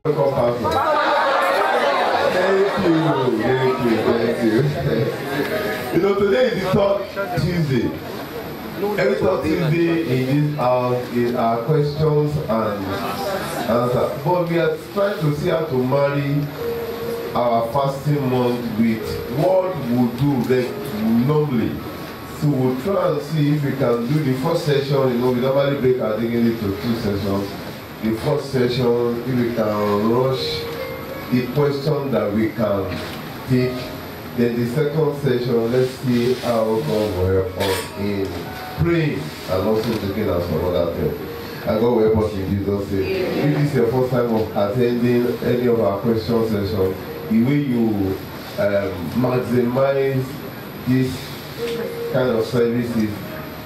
Thank you. You know, today is the third Tuesday. Every third Tuesday in this house is our questions and answers. But we are trying to see how to marry our fasting month with what we do normally. So we'll try and see if we can do the first session. You know, we normally break our thing into 2 sessions. The first session, if we can rush the question that we can take. Then the second session, let's see how God will help us in praying and also taking us some other things. And God will help us in Jesus' name. If this is your first time of attending any of our question sessions, the way you maximize this kind of services,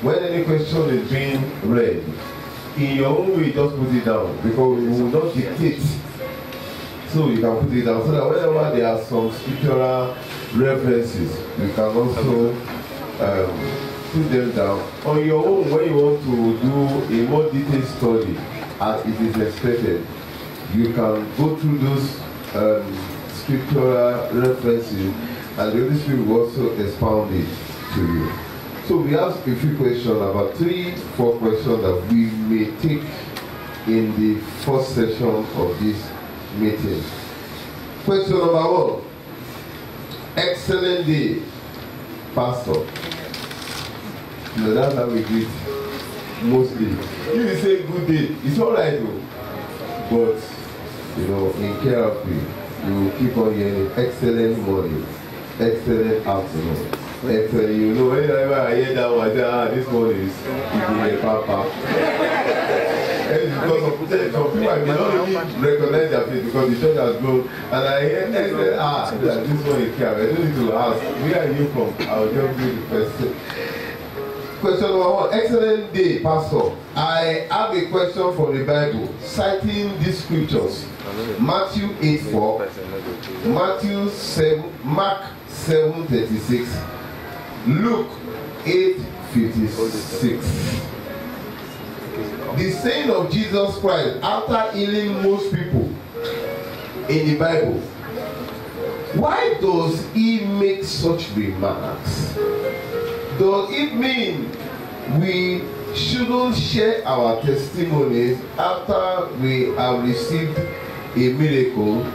when any question is being read, in your own way, just put it down, because we will not dictate. So you can put it down, so that whenever there are some scriptural references, you can also put them down. On your own, when you want to do a more detailed study, as it is expected, you can go through those scriptural references, and the Holy Spirit will also expound it to you. So we ask a few questions, about 3-4 questions that we may take in the first session of this meeting. Question number 1. Excellent day, Pastor. You know, that's how we greet mostly. If you say good day, it's alright though. But, you know, in therapy, you will keep on hearing excellent morning, excellent afternoon. Excellent, you know, whenever I hear that one, I say, this morning is a papa. Because some people I may not even recognize their face because the church has grown, and I hear this one is here. I don't need to ask, where are you from? I'll just do the question. Question number 1. Excellent day, Pastor. I have a question from the Bible, citing these scriptures. Matthew 8:4, Mark 7:36, Luke 8:56. The saying of Jesus Christ after healing most people in the Bible. Why does he make such remarks? Does it mean we shouldn't share our testimonies after we have received a miracle?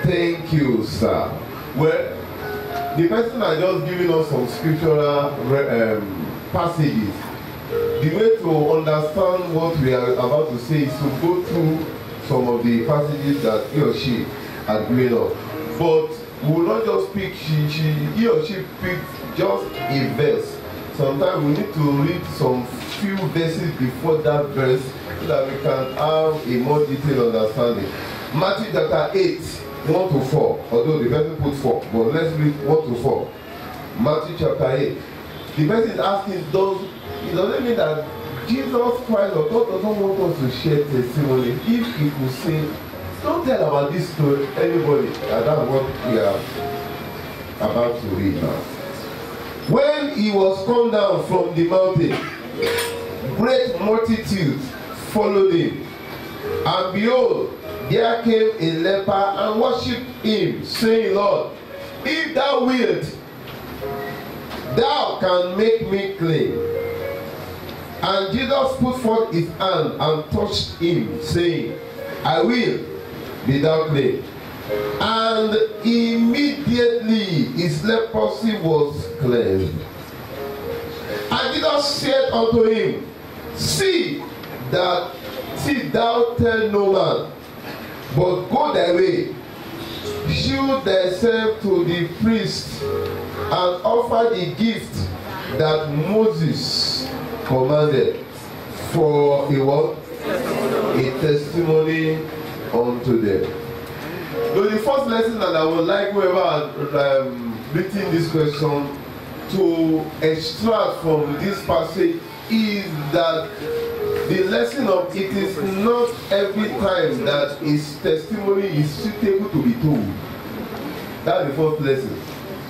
Thank you, sir. Well, the person has just given us some scriptural passages. The way to understand what we are about to say is to go through some of the passages that he or she has given us. But we will not just pick, he or she picked just a verse. Sometimes we need to read some few verses before that verse so that we can have a more detailed understanding. Matthew chapter 8, 1-4, although the person put 4, but let's read 1-4. Matthew chapter 8. The person is asking, it doesn't mean that Jesus Christ or God doesn't want us to share testimony. If he could say, don't tell about this to anybody, and that's what we are about to read now. When he was come down from the mountain, great multitudes followed him. And behold, there came a leper and worshipped him, saying, Lord, if thou wilt, thou can make me clean. And Jesus put forth his hand and touched him, saying, I will, be thou clean. And immediately his leprosy was cleansed. And Jesus said unto him, See thou tell no man, but go thy way, shew thyself to the priest, and offer the gift that Moses commanded for a what? A testimony unto them. So the first lesson that I would like whoever has written this question to extract from this passage is that the lesson of it is not every time that his testimony is suitable to be told. That's the first lesson.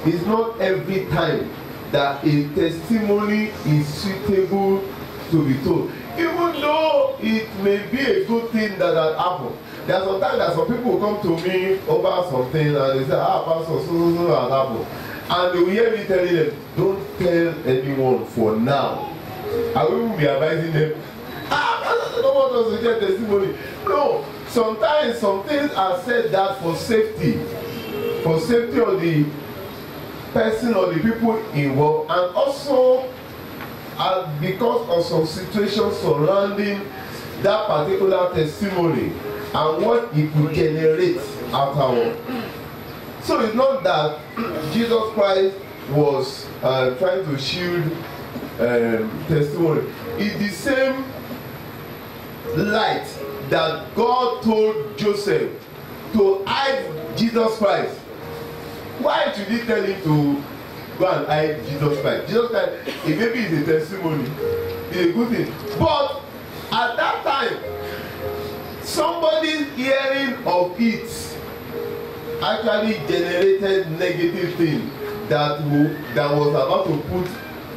It's not every time that a testimony is suitable to be told. Even even though it may be a good thing that had happened, there are sometimes that some people come to me over something and they say, Pastor, so has happened. And they will hear me telling them, don't tell anyone for now. I will be advising them, Pastor, don't want us to get testimony. No, sometimes some things are said that for safety of the person or the people involved, and also because of some situations surrounding that particular testimony and what it could generate afterward. So it's not that Jesus Christ was trying to shield testimony. It's the same light that God told Joseph to hide Jesus Christ. Why should he tell him to go and hide Jesus Christ? Jesus Christ, it maybe is a testimony, it's a good thing. But at that time, somebody's hearing of it actually generated negative thing that was about to put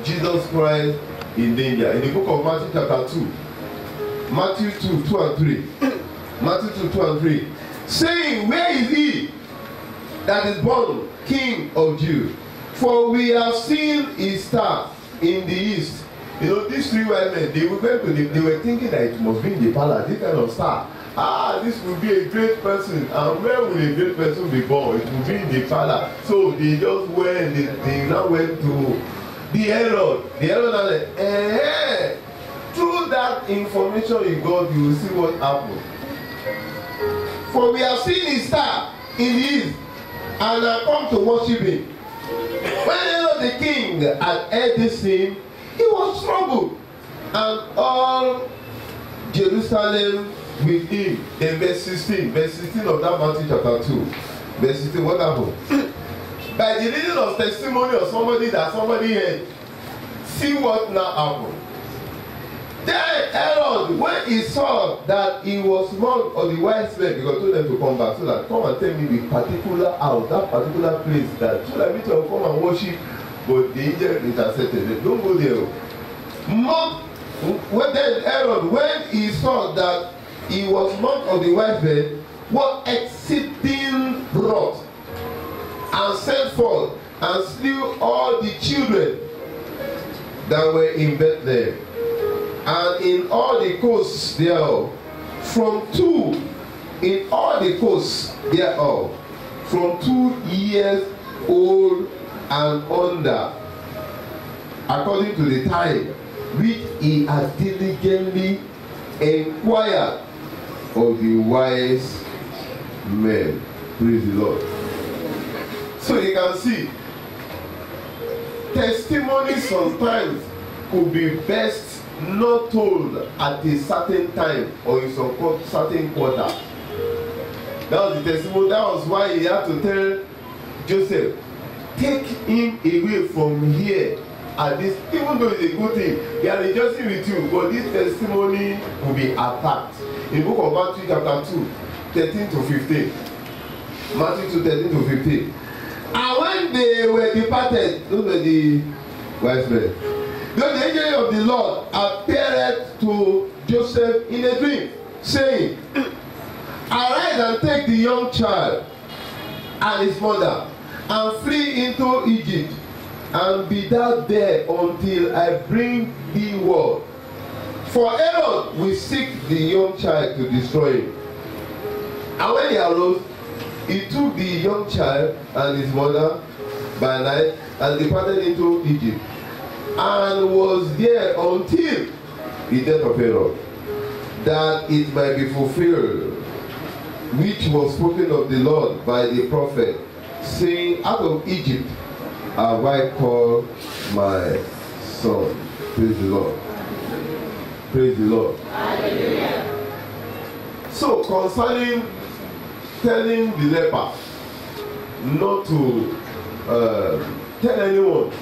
Jesus Christ in danger. In the book of Matthew chapter 2, Matthew 2 and 3, Matthew 2 and 3, saying, where is he that is born King of Jews? For we have seen his star in the east. You know, these three wise men, they were thinking that it must be in the palace, this kind of star. This will be a great person. And where will a great person be born? It will be in the palace. So they just went, they now went to the Herod. The Herod said, through that information you got, you will see what happened. For we have seen his star in the east, and have come to worship him. When Herod the king had heard this thing, he was troubled, and all Jerusalem with him. Then verse 16 of that Matthew chapter 2. Verse 16, what happened? By the reason of testimony of somebody that somebody heard, see what now happened. Then Herod, when he saw that he was one of the wise men, because he told them to come back, so that come and tell me the particular house, that particular place, that so that we can come and worship. But the angel intercepted them. Don't go there. Then Herod, when he saw that he was one of the wise men, was exceeding wroth, and sent forth and slew all the children that were in Bethlehem, and in all the coasts thereof, from 2 years old and under, according to the time which he had diligently inquired of the wise men. Praise the Lord. So you can see, testimony sometimes could be best not told at a certain time or in some certain quarter. That was the testimony. That was why he had to tell Joseph, take him away from here at this, even though it's a good thing, they are rejoicing with you, but this testimony will be attacked. In the book of Matthew chapter 2, 13 to 15. Matthew 2, 13 to 15. And when they were departed, those were the wise men, then the angel of the Lord appeared to Joseph in a dream, saying, arise and take the young child and his mother, and flee into Egypt, and be thou there until I bring thee word. For Herod will seek the young child to destroy him. And when he arose, he took the young child and his mother by night and departed into Egypt, and was there until the death of Herod, that it might be fulfilled, which was spoken of the Lord by the prophet, saying, out of Egypt have I called my son. Praise the Lord. Praise the Lord. Hallelujah. So concerning telling the leper not to tell anyone,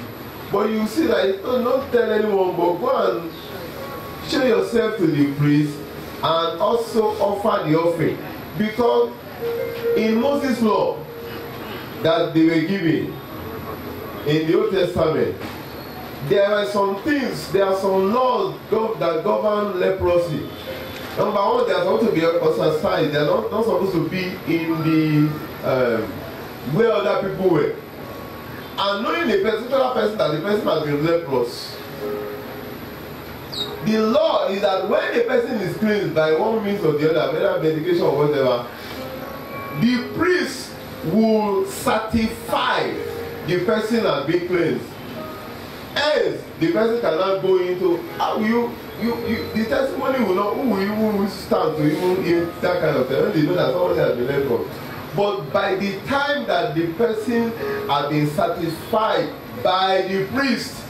but you see that not tell anyone, but go and show yourself to the priest and also offer the offering, because in Moses' law that they were giving in the Old Testament, there are some things, there are some laws that govern leprosy. Number one, they are supposed to be ostracized. They are not supposed to be in the where other people were. And knowing a particular person that the person has been leprous, the law is that when a person is cleansed by one means or the other, whether medication or whatever, the priest will certify the person has been cleansed. Else, the person cannot go into how you the testimony will not, who will even stand to even hear that kind of thing when they know that somebody has been leprous. But by the time that the person has been satisfied by the priest,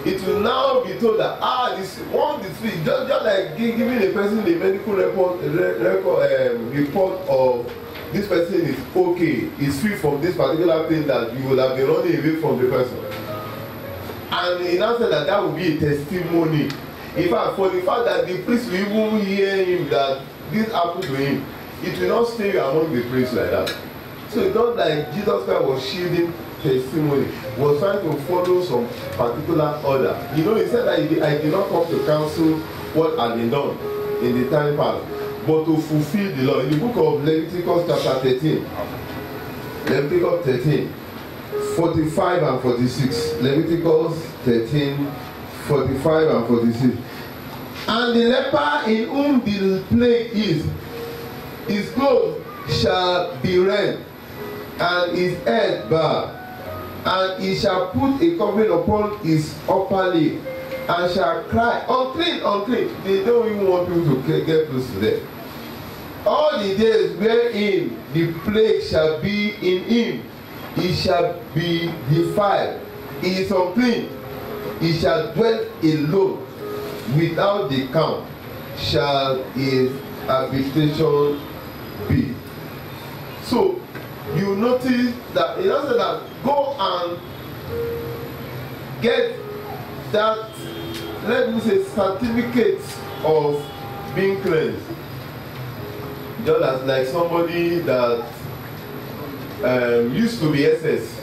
it will now be told that this one is just like giving a person the medical report of this person is okay, is free from this particular thing that you will have been running away from the person. And in answer that will be a testimony. In fact, for the fact that the priest will even hear him that this happened to him, it will not stay among the priests like that. So it's not like Jesus Christ was shielding testimony, was trying to follow some particular order. You know, he said that I did not come to counsel what had been done in the time past, but to fulfill the law. In the book of Leviticus chapter 13, Leviticus 13, 45 and 46. Leviticus 13, 45 and 46. And the leper in whom the plague is, his clothes shall be rent, and his head bare, and he shall put a covering upon his upper lip, and shall cry, unclean, unclean. They don't even want people to get close to them. All the days wherein the plague shall be in him, he shall be defiled. He is unclean. He shall dwell alone. Without the camp shall his habitation be. So you notice that it doesn't say that go and get that, let me say, certificate of being cleansed. Just as like somebody that used to be SS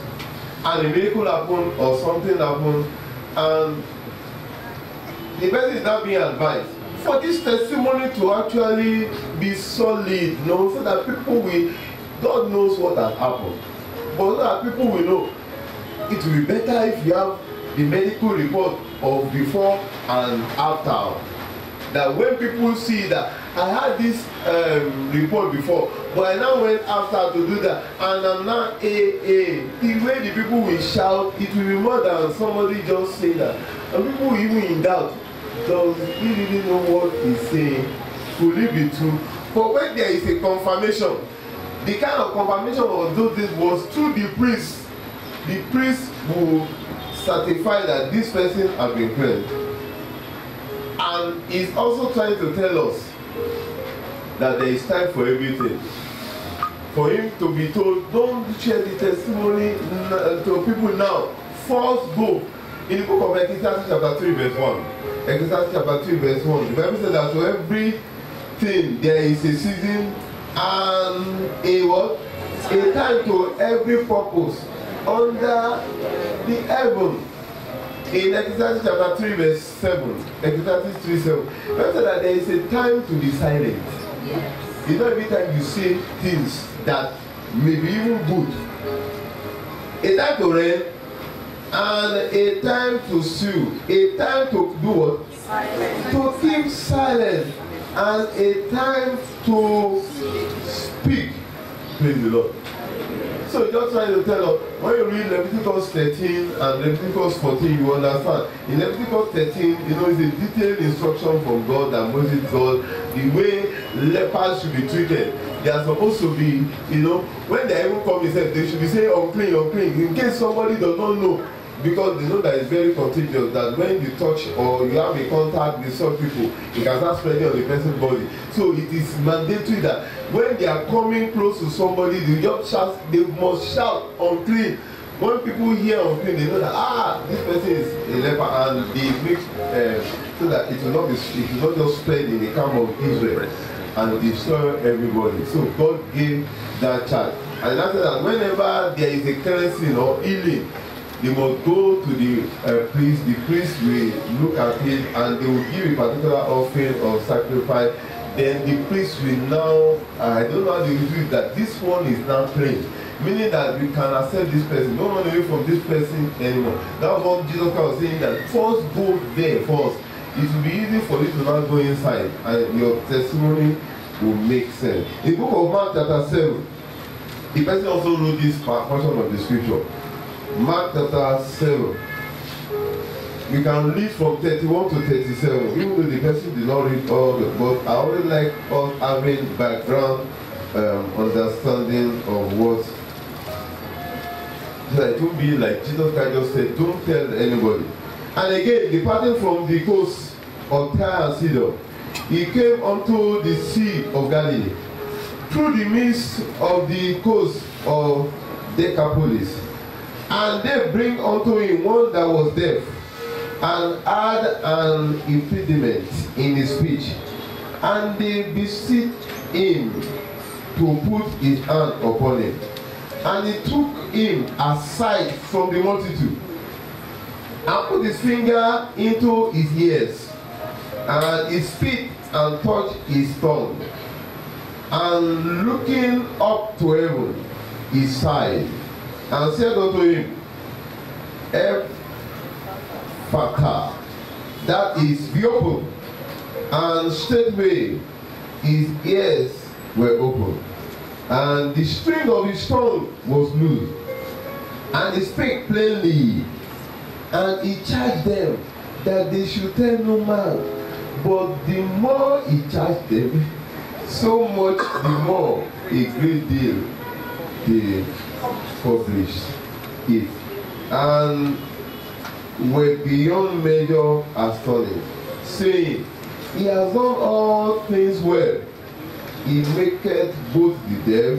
and a miracle happened or something happened, and the person is now being advised for this testimony to actually be solid, so that people will, God knows what has happened, but so that people will know. It will be better if you have the medical report of before and after, that when people see that I had this report before, but I now went after to do that, and I'm now the way the people will shout, it will be more than somebody just saying that, and people will even in doubt. Does he really know what he's saying? Could it be true? But when there is a confirmation, the kind of confirmation of those things was through the priest. The priest will certify that this person has been cleansed. And he's also trying to tell us that there is time for everything. For him to be told, don't share the testimony to people now. First go. In the book of Ecclesiastes chapter 3 verse 1. Ecclesiastes chapter 3 verse 1. The Bible says that to everything there is a season and a what? A time to every purpose under the heaven. In Ecclesiastes chapter 3 verse 7, Ecclesiastes 3 7, the Bible says that there is a time to be silent. Yes. It's not every time you say things that may be even good. A time to reign and a time to sue. A time to do what? Silence. To keep silent. And a time to speak. Praise the Lord. So just trying to tell us, when you read Leviticus 13 and Leviticus 14, you understand. In Leviticus 13, it's a detailed instruction from God that Moses got, the way lepers should be treated. They are supposed to be, when they even come themselves, they should be saying unclean, unclean, in case somebody does not know. Because they know that it's very contagious, that when you touch or you have a contact with some people, it can start spreading on the person's body. So it is mandatory that when they are coming close to somebody, they must shout unclean. When people hear unclean, they know that this person is a leper, and they make so that it will not just spread in the camp of Israel and destroy everybody. So God gave that charge, and after that, whenever there is a cleansing or healing, they must go to the priest. The priest will look at it and they will give a particular offering or sacrifice. Then the priest will now, I don't know how they will do it, that this one is now clean. Meaning that we can accept this person, don't run away from this person anymore. That's what Jesus Christ was saying, that first go there first. It will be easy for you to now go inside and your testimony will make sense. In the book of Mark chapter 7, the person also wrote this portion of the scripture. Mark chapter 7. We can read from 31 to 37, even though the person did not read all the book. I always like us having background understanding of what. So it will be like Jesus Christ just said, don't tell anybody. And again, departing from the coast of Tyre and Sidon, he came unto the sea of Galilee, through the midst of the coast of Decapolis. And they bring unto him one that was deaf, and had an impediment in his speech. And they beseech him to put his hand upon him. And he took him aside from the multitude, and put his finger into his ears, and he spit and touched his tongue. And looking up to heaven, he sighed, and said unto him, Ephphatha, that is, be open. And straightway his ears were opened, and the string of his tongue was loosed, and he spake plainly. And he charged them that they should tell no man. But the more he charged them, so much the more a great deal they published it, and were beyond measure astonished, saying, He has done all things well. He maketh both the deaf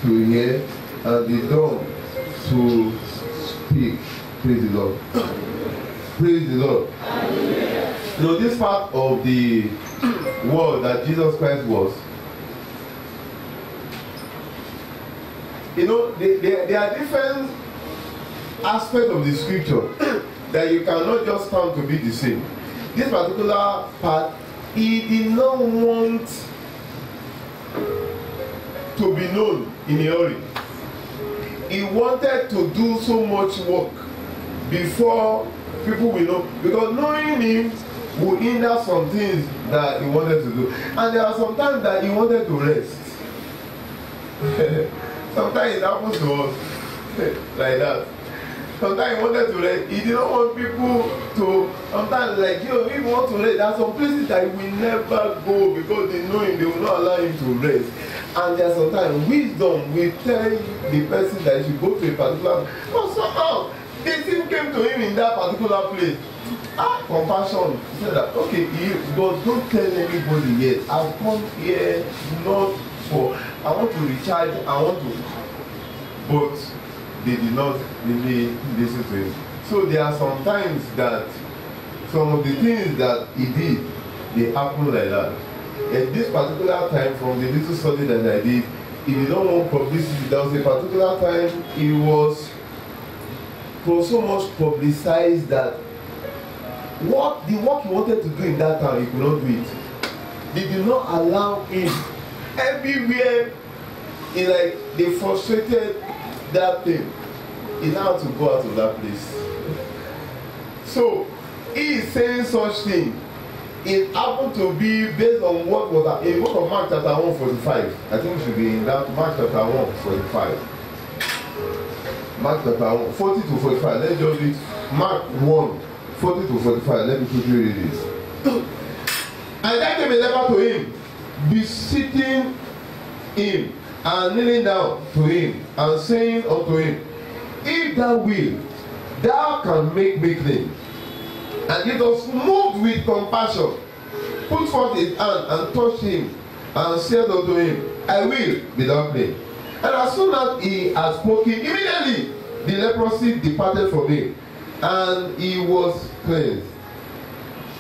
to hear and the dumb to speak. Praise the Lord. Praise the Lord. You know, this part of the world that Jesus Christ was, you know, there are different aspects of the scripture that you cannot just found to be the same. This particular part, he did not want to be known in a hurry. He wanted to do so much work before people will know, because knowing him would hinder some things that he wanted to do. And there are some times that he wanted to rest. Sometimes it happens to us like that. Sometimes he wanted to rest. He did not want people to, sometimes like, if you want to rest, there are some places that he will never go because they know him, they will not allow him to rest. And there are sometimes wisdom will tell the person that he should go to a particular, but somehow the thing came to him in that particular place. Compassion. He said that, okay, God, don't tell anybody yet. I've come here not for, I want to recharge, I want to, but they did not really listen to him. So there are some times that some of the things that he did, they happen like that. At this particular time, from the little study that I did, he did not want publicity. There was a particular time he was so much publicized that the work he wanted to do in that town, he could not do it. They did not allow him. Everywhere, they frustrated that thing. He now had to go out of that place. So he is saying such thing. It happened to be based on what was in the book of Mark chapter 1:45. I think it should be in that Mark chapter 1:45. Mark chapter 1, 40 to 45. Let's just read Mark 1, 40 to 45. Let me quickly read this. And there came a leper to him, beseeching him, and kneeling down to him, and saying unto him, If thou wilt, thou canst make me clean. And Jesus, moved with compassion, put forth his hand and touched him, and said unto him, I will be thou clean. And as soon as he had spoken, immediately the leprosy departed from him, and he was cleansed.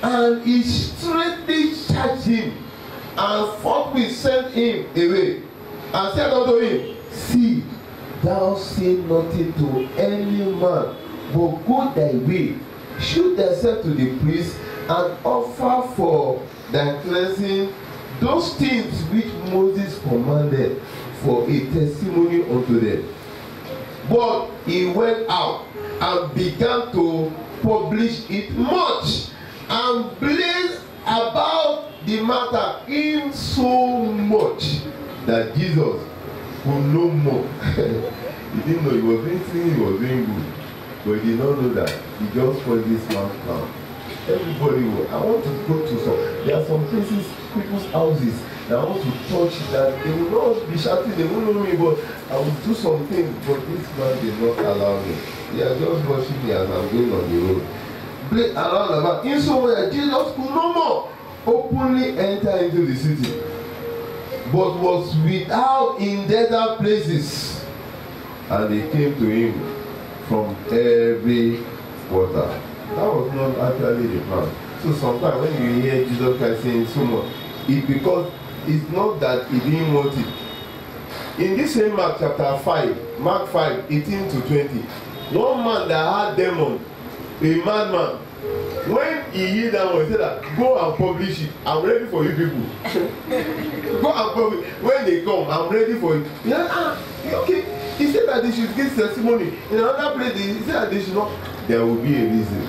And he straightly charged him, and forthwith sent him away, and said unto him, See, thou say nothing to any man, but go thy way, shew thyself to the priest, and offer for thy cleansing those things which Moses commanded, for a testimony unto them. But he went out and began to publish it much, and blazed about the matter in so much that Jesus could no more. He didn't know he was doing things, he was doing good, but he did not know that he just spoiled this man's plan. Everybody will. I want to go to some. There are some places, people's houses, that I want to touch, that they will not be shouting, they won't know me, but I will do something. But this man did not allow me. They are just watching me as I'm going on the road. Play around about. In so way, Jesus could no more openly enter into the city, but was without in desert places, and they came to him from every quarter. That was not actually the plan. So sometimes when you hear Jesus Christ saying so much, it's because it's not that he didn't want it. In this same Mark chapter 5, Mark 5, 18 to 20, one man that had demon, a madman, when he healed that one, he said that, go and publish it. I'm ready for you people. Go and publish. When they come, I'm ready for it. Yeah, okay. He said that they should give testimony. In another place, he said that they should not. There will be a reason.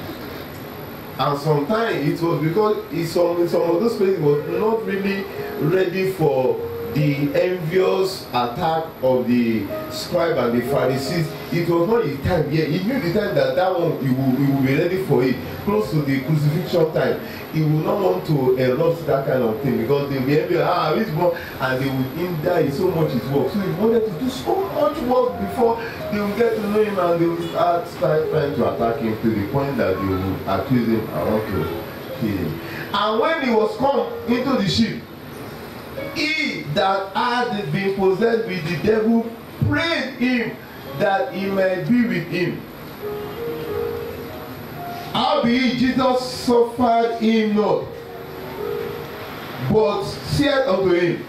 And sometimes it was because in some of those places was not really ready for the envious attack of the scribe and the Pharisees. It was not his time yet. He knew the time that one he will be ready for it, close to the crucifixion time. He will not want to erupt that kind of thing, because they will be envious, this one, and they will hinder so much his work. So he wanted to do so much work before they will get to know him, and they will start trying to attack him to the point that they will accuse him and want to kill him. And when he was come into the ship, he that had been possessed with the devil prayed him that he might be with him. Howbeit Jesus suffered him not, but said unto him,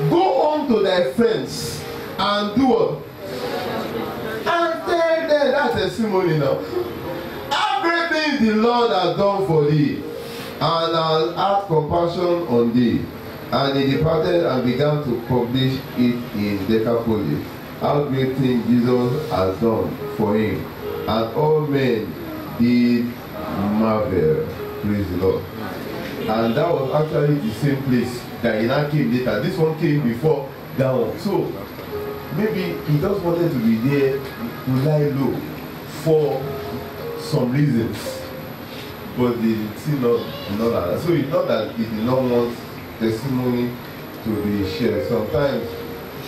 go unto thy friends and do what? And tell them, that's testimony now. How great things the Lord has done for thee, and has had compassion on thee. And he departed and began to publish it in Decapolis, how great things Jesus has done for him. And all men did marvel. Praise the Lord. And that was actually the same place that he now came later. This one came before that one. So maybe he just wanted to be there to lie low for some reasons. But they still not that. So it's not that he did not want testimony to be shared. Sometimes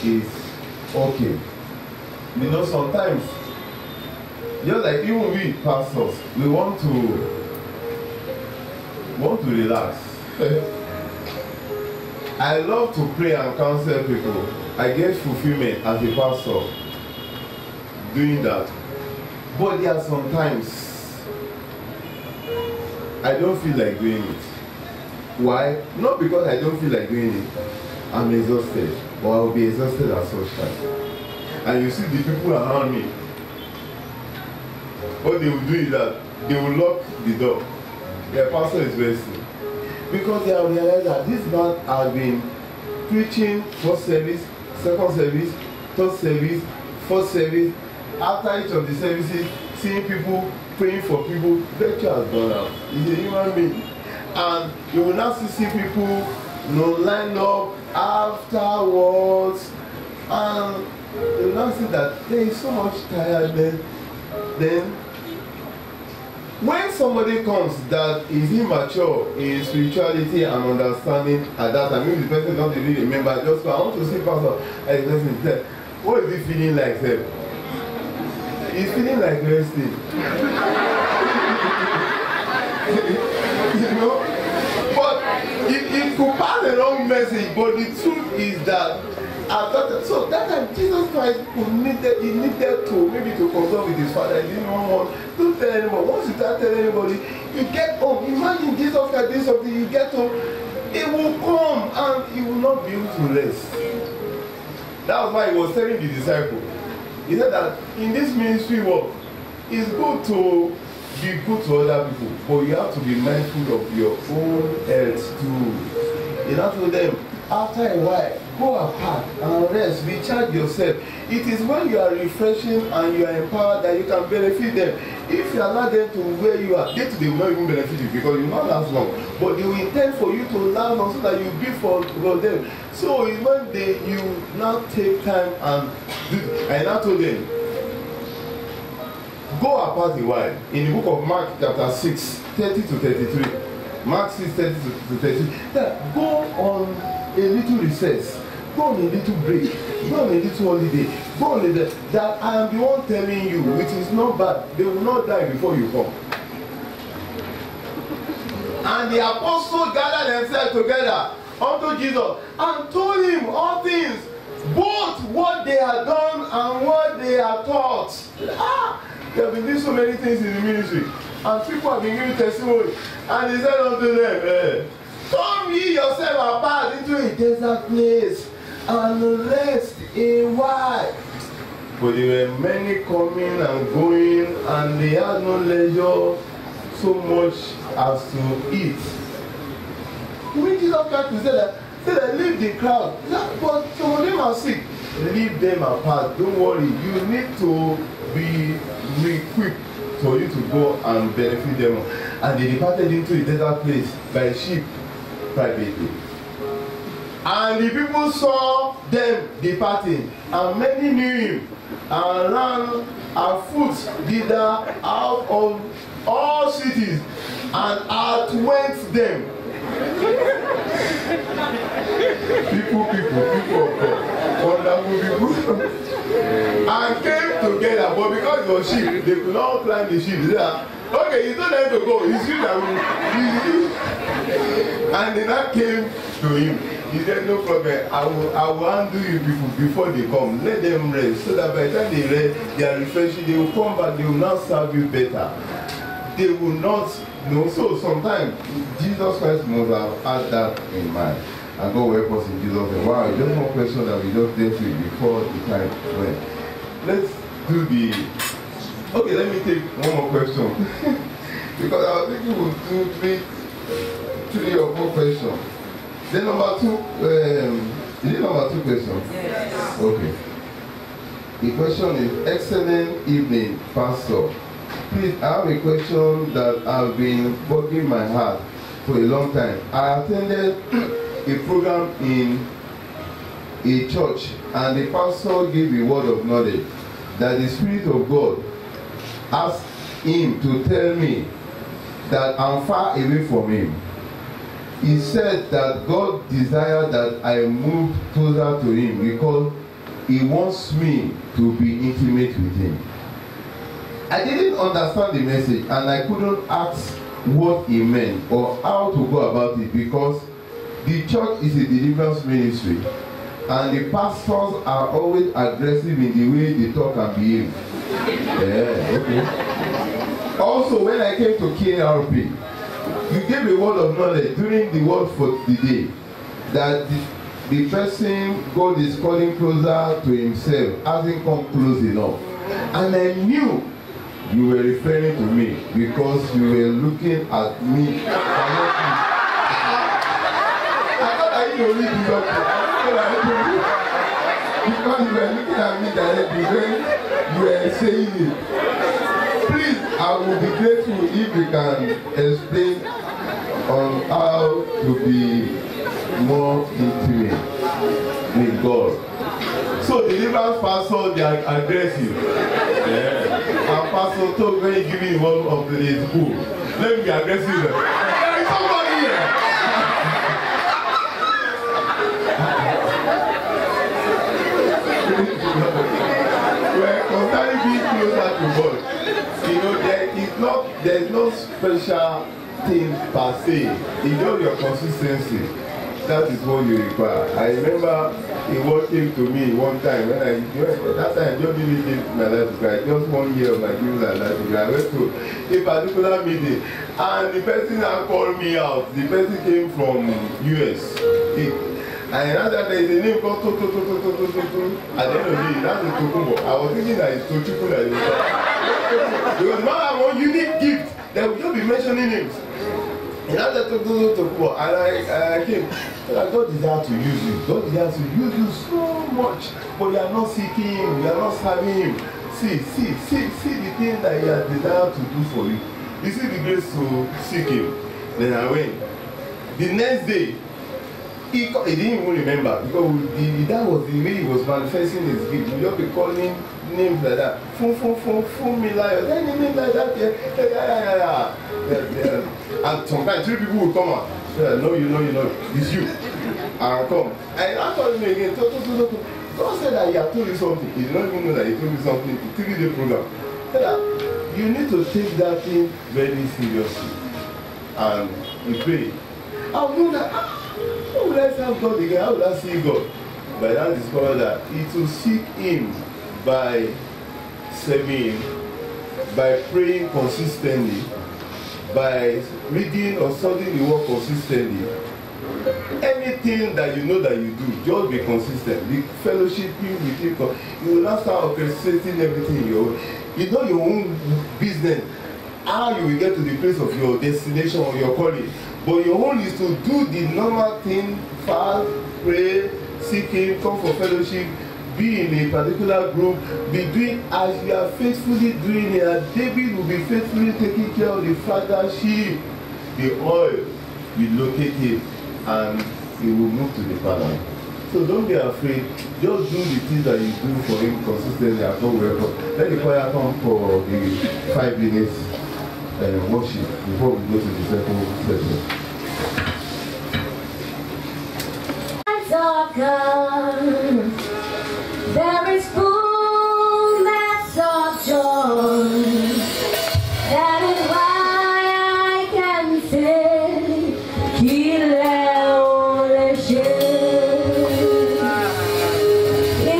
it's okay. You know, sometimes, just like even we pastors, we want to relax. I love to pray and counsel people. I get fulfillment as a pastor doing that. But there are sometimes I don't feel like doing it. Why? Not because I don't feel like doing it. I'm exhausted, or I'll be exhausted at such time. And you see the people around me, what they will do is that they will lock the door. Their pastor is resting, because they have realized that this man has been preaching first service, second service, third service, fourth service. After each of the services, seeing people, praying for people, lecture has gone out. He's a human being. And you will now see people, line up afterwards, and you will now see that there is so much tiredness. Then when somebody comes that is immature in spirituality and understanding at that time, maybe the person don't really remember, just I want to see pastor, and the person said, what is he feeling like, sir? He's feeling like resting. You know, but it could pass the wrong message. But the truth is that so that time Jesus Christ needed to maybe to consult with his father. He didn't want to tell anyone. Once you start telling anybody, you get home. Imagine Jesus Christ doing something. You get home, it will come and he will not be able to rest. That was why he was telling the disciples. He said that in this ministry work, it's good to be good to other people, but you have to be mindful of your own health too. You have to tell them, after a while, go apart and rest, recharge yourself. It is when you are refreshing and you are empowered that you can benefit them. If you allow them to where you are, they will not even benefit you because you will not last long. But they will intend for you to last long so that you be for them. So it's when you now take time and do. I now told them, go apart a while. In the book of Mark chapter 6, 30 to 33. Mark 6, 30 to 33. That go on a little recess. Go on a little break. Go on a little holiday. Go on a little. That I am the one telling you, which is not bad. They will not die before you come. And the apostles gathered themselves together unto Jesus and told him all things, both what they had done and what they had taught. They have been doing so many things in the ministry, and people have been giving testimony. And he said unto them, come ye yourself apart into a desert place and rest a while. But there were many coming and going, and they had no leisure so much as to eat. When Jesus came to say that leave the crowd, but some of them are sick. Leave them apart. Don't worry. You need to be equipped for you to go and benefit them. And they departed into a desert place by ship privately. And the people saw them departing, and many knew him, and ran afoot thither out of all cities, and outwent them. people of God, wonderful people, and came together. But because it was sheep, they could not climb the sheep. They said, okay, you told them to go. It's you that will. And they now came to him. He said, no problem. I will handle you people before they come. Let them rest, so that by the time they rest, they are refreshing. They will come back. They will now serve you better. They will not. No, so sometimes Jesus Christ must have had that in mind. And God will help us in Jesus' name. Wow, just one question that we just dealt with before the time went. Let's do the. Okay, let me take one more question. Because I was thinking we'll do three or four questions. Then number two, is it number two question? Yes. Okay. The question is, excellent evening, Pastor. Please, I have a question that has been bugging my heart for a long time. I attended a program in a church, and the pastor gave a word of knowledge that the Spirit of God asked him to tell me that I'm far away from him. He said that God desired that I move closer to him because he wants me to be intimate with him. I didn't understand the message, and I couldn't ask what he meant or how to go about it, because the church is a deliverance ministry and the pastors are always aggressive in the way they talk and behave. Yeah, okay. Also, when I came to KRP, you gave a word of knowledge during the word for the day that the person God is calling closer to himself hasn't come close enough. And I knew you were referring to me because you were looking at me. I thought I didn't only do that. Because you were looking at me directly when you were saying it. Please, I will be grateful if you can explain on how to be more intimate with God. So deliverance pastor, they are aggressive. Yeah. And Pastor told when he give me one of the school, let me be aggressive. There is somebody here. Well, concerning being closer to God, you know, there is no special thing per se. It's just your consistency. That is what you require. I remember a word came to me one time when that time I just didn't give my life to Christ. Just 1 year of my giving my life to Christ. I went to a particular meeting, and the person that called me out, the person came from US. And after there is a name called Tokunbo. At the end of the day, that's the Tokunbo. I was thinking that it's Tokunbo that Because the man had one unique gift that we just be mentioning names. And I said, Tokunbo, and I came. God desires to use you. God desires to use you so much, but you are not seeking Him. You are not serving Him. See the thing that He has desired to do for you. You see the grace to seek Him. Then I went. The next day, he didn't even remember because that was the way he was manifesting his gift. We just be calling names like that. Fun me like any name like that. Yeah. And sometimes 3 people will come out. No, you know, it's you. And come. And I told him again, God said that He had told you something. He did not even know that He told you something. 3-day program. You need to take that thing very seriously. And you pray. I will know that. How will I serve God again? How will I see God? But I discovered that it will seek Him by serving Him, by praying consistently, by reading or studying the word consistently. Anything that you know that you do, just be consistent. Be fellowshipping with Him. You will not start orchestrating everything you know your own business. How you will get to the place of your destination or your calling. But your own is to do the normal thing, fast, pray, seek Him, come for fellowship, be in a particular group, be doing as you are faithfully doing it. And David will be faithfully taking care of the father's sheep. The oil will locate him and he will move to the palace. So don't be afraid. Just do the things that you do for Him consistently and God will help. Let the choir come for the 5 minutes worship before we go to the second session. There is fullness of joy. That is why I can say, in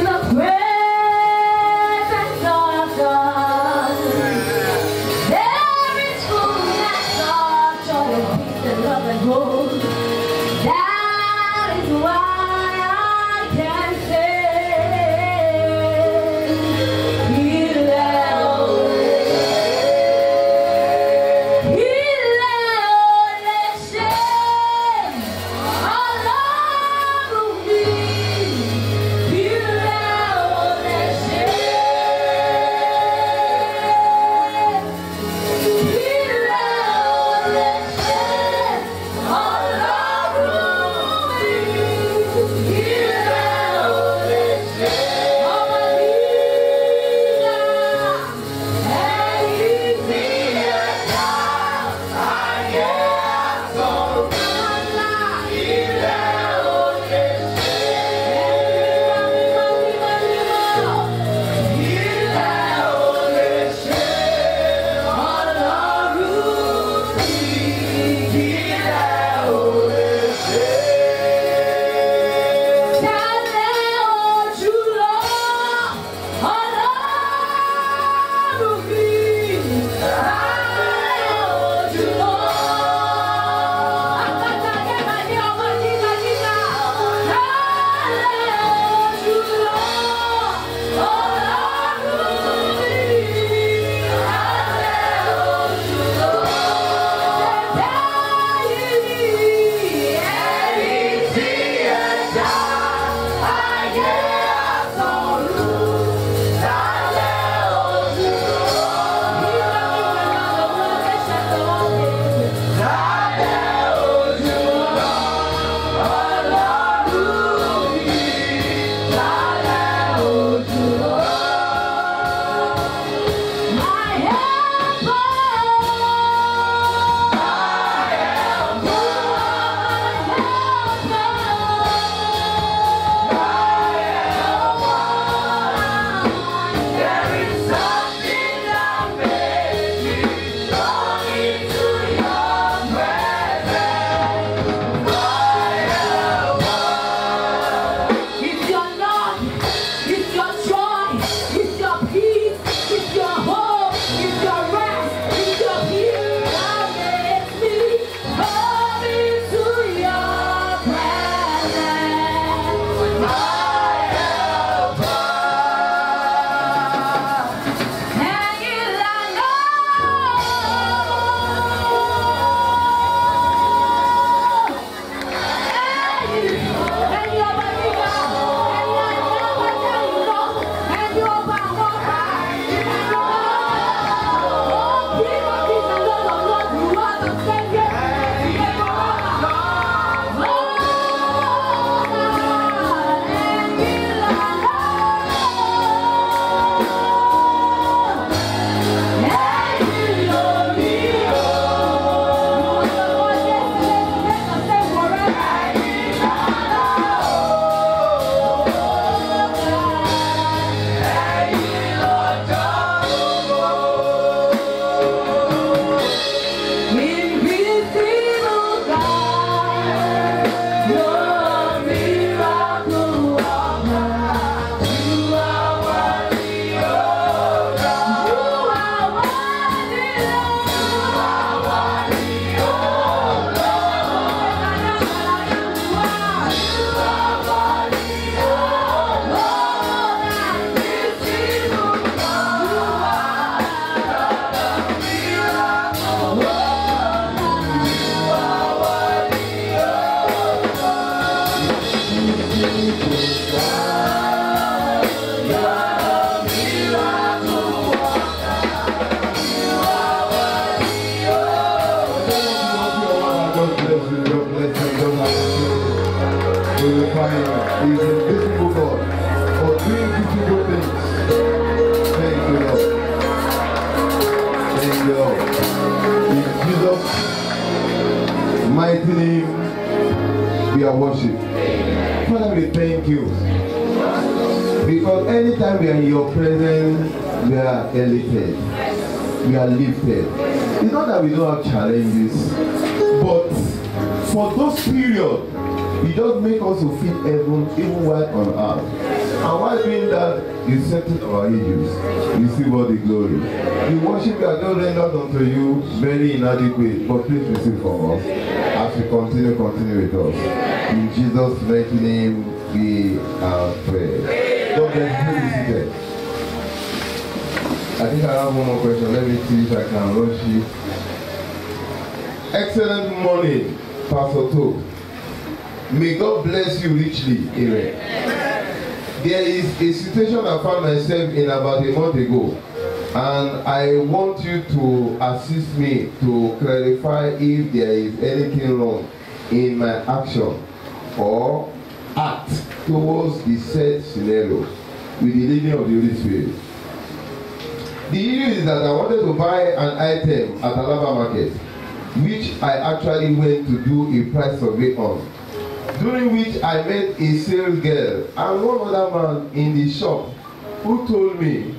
the presence of God, there is fullness of joy and peace and love and hope. That is why I can say, oh, is invisible God for doing beautiful things. Thank you, Lord. Thank you, Lord. In Jesus' mighty name, we are worship. Father, we thank you. Because anytime we are in your presence, we are elevated. We are lifted. It's not that we don't have challenges, but for those periods, you just make us to feel heaven even while on earth. And while doing that, you settle our issues. You see all the glory. The worship we are just rendered unto you very inadequate, but please receive from us as we continue with us. In Jesus' mighty name, we are praying. God bless you. Seated. I think I have one more question. Let me see if I can rush it. Excellent morning, Pastor To. May God bless you richly. Amen. There is a situation I found myself in about a month ago, and I want you to assist me to clarify if there is anything wrong in my action or act towards the said scenario with the leading of the Holy Spirit. The issue is that I wanted to buy an item at Alaba Market, which I actually went to do a price survey on, during which I met a sales girl and one other man in the shop who told me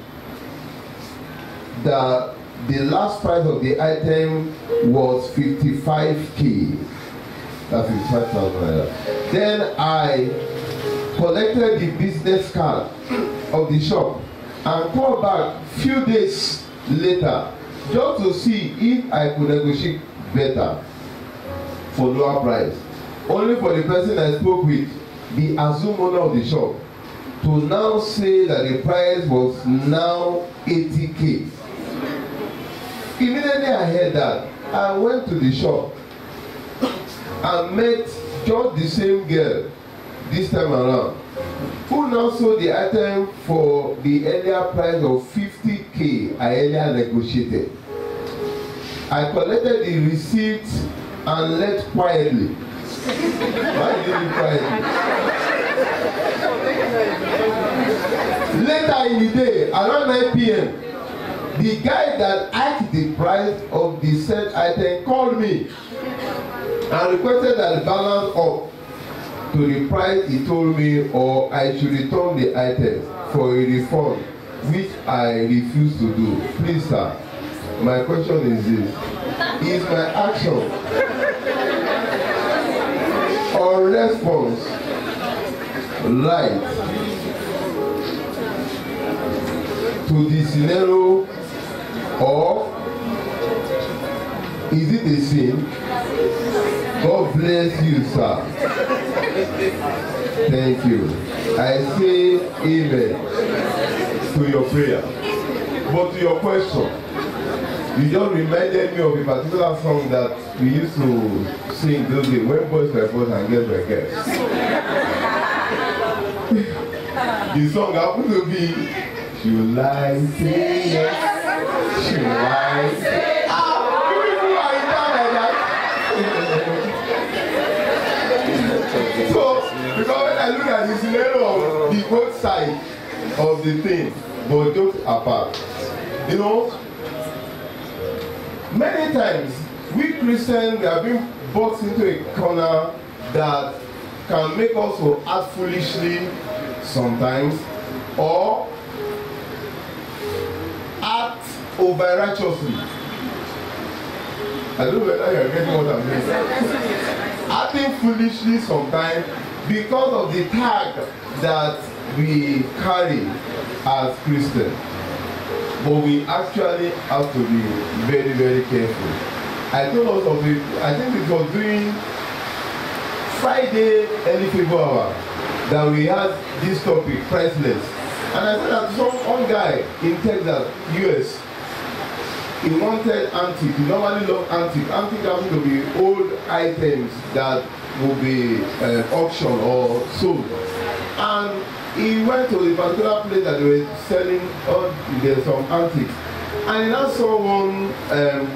that the last price of the item was 55k. That's 55,000 naira. Then I collected the business card of the shop and called back few days later just to see if I could negotiate better for lower price. Only for the person I spoke with, the assumed owner of the shop, to now say that the price was now 80k. Immediately I heard that, I went to the shop and met just the same girl this time around, who now sold the item for the earlier price of 50k I earlier negotiated. I collected the receipt and left quietly. Why did you leave quietly? Later in the day, around 9 p.m., the guy that hiked the price of the said item called me and requested that the balance up to the price he told me, or I should return the item for a refund, which I refused to do. Please, sir, my question is this: is my action or response right to the scenario, or is it a sin? God bless you, sir. Thank you. I say amen to your prayer. But to your question, you just reminded me of a particular song that we used to sing those days when boys were boys and girls were girls. The song happened to be, should I say yes? Should I say so, because when I look at the scenario of the both side of the thing, but jokes apart, you know, many times we Christians, we have been boxed into a corner that can make us to act foolishly sometimes, or act over righteously. I don't know whether you are getting what I'm saying. Acting foolishly sometimes because of the tag that we carry as Christians. But we actually have to be very, very careful. I told us of it, I think it was during Friday early February hour that we had this topic, priceless. And I said that one guy in Texas, US, he wanted antique. He normally loved antique. Antique happen to be old items that will be auctioned or sold. And he went to the particular place that they were selling there's some antiques. And he now saw one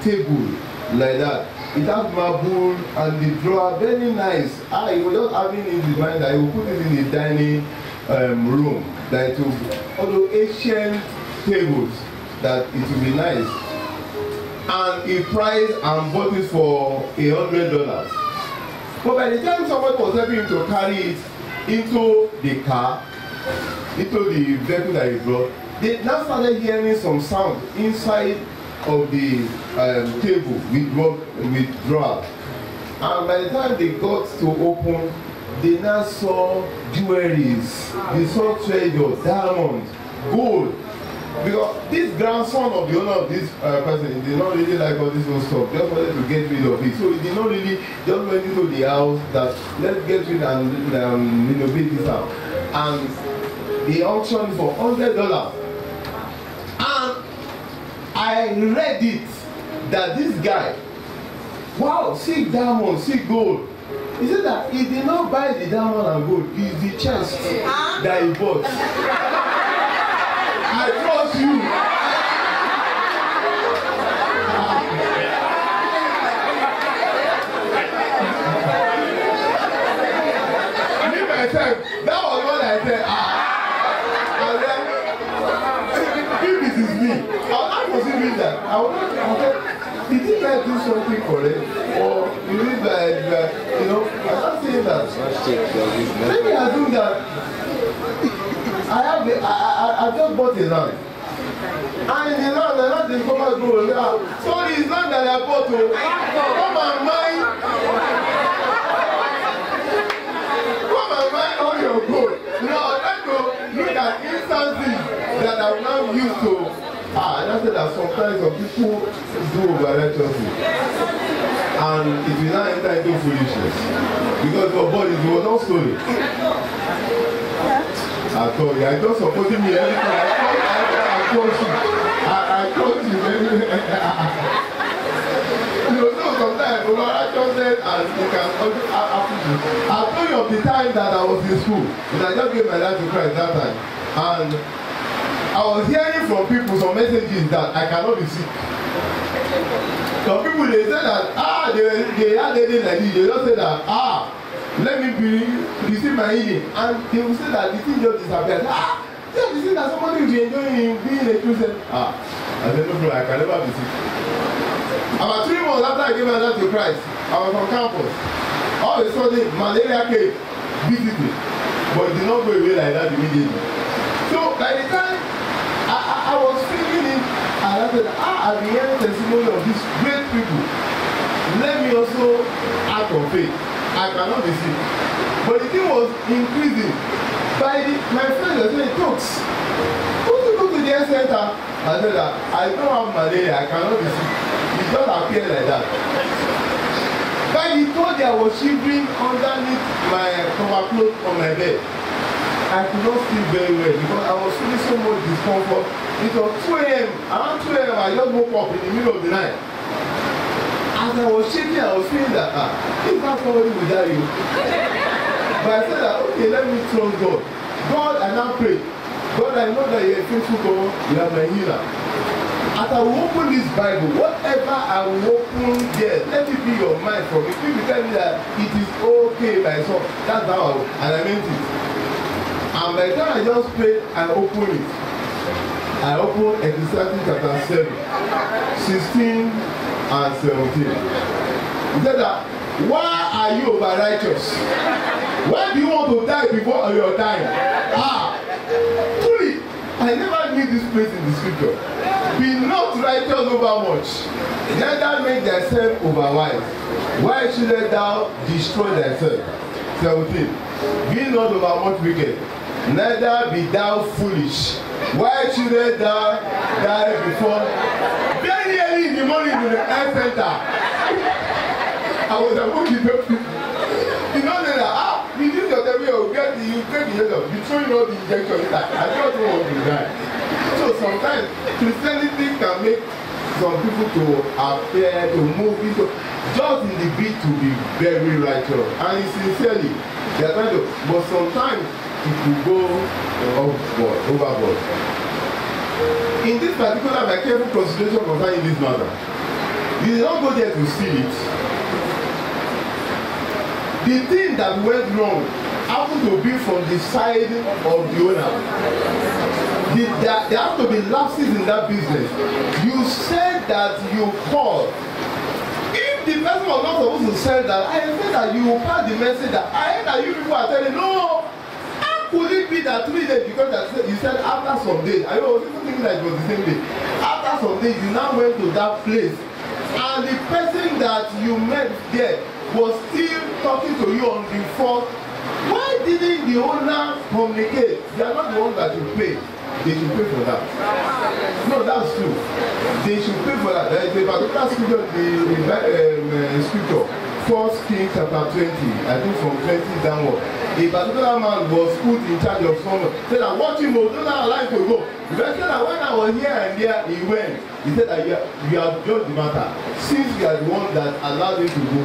table like that. It has marble and the drawer, very nice. He was just having in his mind that he will put it in the dining room. That it will, although ancient tables, that it will be nice. And he priced and bought it for $100. But by the time somebody was helping him to carry it into the car, into the vehicle that he brought, they now started hearing some sound inside of the table with drawer. And by the time they got to open, they now saw jewelries, they saw treasure, diamonds, gold. Because this grandson of the owner of this person, he did not really like all this old stuff, just wanted to get rid of it. So he did not really just went into the house that let's get rid and renovate this house. And they auctioned for $100. And I read it that this guy, wow, see diamond, see gold. He said that he did not buy the diamond and gold, it's the chest that he bought. I trust you. Me myself, that was what I said. And then, if it is me, I was not considering that. I was not, did this guy do something correct? Or you need that, you know, I'm not saying that. Maybe I do that. I just bought a land. And in the land, I not discover gold. Sorry, it's not that I bought. Come and mine. Come and mine all your gold. Now, I like to look at instances that I will now use to. And I said that sometimes some people do over-righteously. And it will not enter into foolishness. Because your body was not stolen. I told you, I just supporting me every time. I told you. You know, sometimes over-righteousness and you can happen. I told you of the time that I was in school. And I just gave my life to Christ that time. And I was hearing from people some messages that I cannot be sick. Some people, they say that, they had anything like this. They just say that, let me receive my healing. And they will say that the thing just disappears. Just to see that somebody will be enjoying being a Christian. I said, no, bro, I can never be sick. About 3 months after I gave my life to Christ, I was on campus. All of a sudden, malaria came, visited me. But it did not go away like that immediately. So, by the time I was feeling it, and I said, I've been hearing testimony of these great people. Let me also act on faith. I cannot be sick. But the thing was increasing. My friend was saying, Tooks, who you go to the health center? I said that I don't have malaria, I cannot be sick. It just appeared like that. By the thought I was shivering underneath my cover cloth on my bed. I could not sleep very well because I was feeling so much discomfort. It was 2 a.m. Around 2 a.m. I just woke up in the middle of the night. As I was shaking, I was feeling that, if not somebody will die you. But I said that, okay, let me trust God. God, I now pray. God, I know that you're a faithful God, you are my healer. As I will open this Bible, whatever I will open there, let it be your mind for me. If you tell me that it is okay by some, that's how I will, and I meant it. And by the time I just prayed, I opened it. I opened Ecclesiastes chapter 7, 16 and 17. He said that, why are you over righteous? Why do you want to die before your time? Truly, I never knew this place in the scripture. Be not righteous over much, neither make thyself overwise. Why shouldest thou destroy thyself? 17. Be not over much wicked, neither be thou foolish. Why shouldest thou die before? Very early in the morning in the health center. I was about to tell people. You know that you use your devil, you get the injection, you throw in all the injections. I just want to die. So sometimes Christianity can make some people to appear to move into just in the bid to be very righteous. And sincerely, they are trying to, but sometimes it will go overboard. In this particular, my careful consideration concerning this matter, you did not go there to see it. the thing that went wrong happened to be from the side of the owner. There have to be lapses in that business. You said that you called. If the person was not supposed to sell that, I said that you will pass the message that I heard that you people are telling, no, how could it be that 3 days? Because you said after some days, I was even thinking that it was the same day. After some days, you now went to that place, and the person that you met there was still talking to you on the phone. Why didn't the owner communicate? They are not the ones that you pay. They should pay for that. No, that's true. They should pay for that. There is a particular scripture, the scripture, 1 Kings chapter 20, I think from 20 downward. A particular man was put in charge of someone. Said that watch him, don't allow him to go. Because said that when I was here and there, he went. He said that you have judged the matter. Since you are the one that allowed him to go,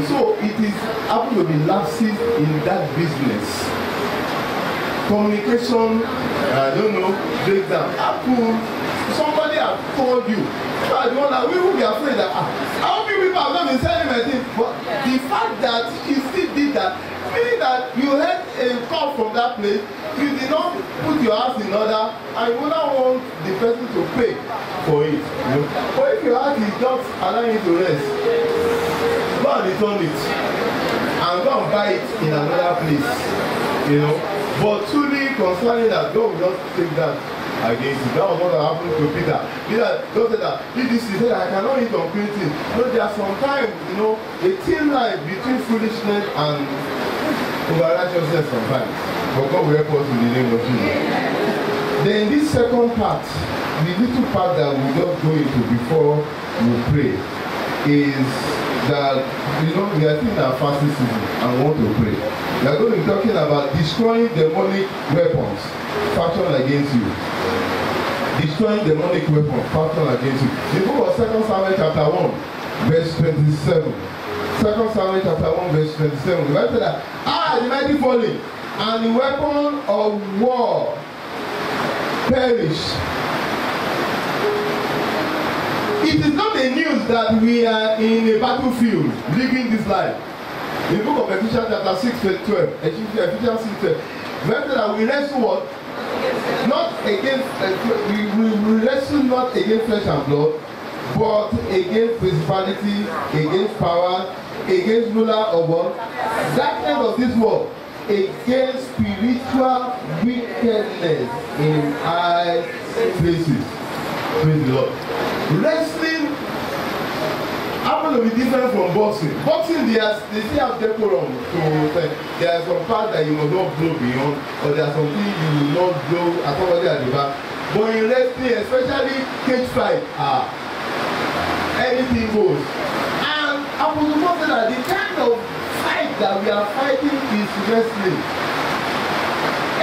so it is happen to be lapses in that business. Communication, I don't know, breakdown. Apple, somebody have called you. So I don't know, we will be afraid that how many people have not been selling my thing. But the fact that he still did that, meaning that you had a call from that place, you did not put your house in order, and you would not want the person to pay for it. You know? But if your house is just allowing you to rest, go and return it and go and buy it in another place. You know. But truly concerning that, God will not take that against you. That was what happened to Peter. Peter God said that if this is said, I cannot eat unclean things. No, there are sometimes, you know, a thin line between foolishness and over-righteousness sometimes. But God will help us in the name of Jesus. Then this second part, the little part that we just go into before we pray, is that, you know, we are still in our fasting season and we want to pray. We are going to be talking about destroying demonic weapons fashioned against you. Destroying demonic weapons fashioned against you. The book of 2 Samuel chapter 1, verse 27. 2 Samuel chapter 1, verse 27. The Bible said that, the mighty falling, and the weapon of war perish. It is not a news that we are in a battlefield living this life. In the book of Ephesians chapter 6 verse 12, Ephesians 6 12, remember that we wrestle what? Not against, we wrestle not against flesh and blood, but against principality, against power, against ruler of what? Darkness of this world, against spiritual wickedness in high places. Praise the Lord. Wrestling happen to be different from boxing. Boxing, they still have decorum. So there are some parts that you must not blow beyond, or there are some things you will not blow at somebody at the back. But in wrestling, especially cage fight, anything goes. And Apostle Paul said that the kind of fight that we are fighting is wrestling.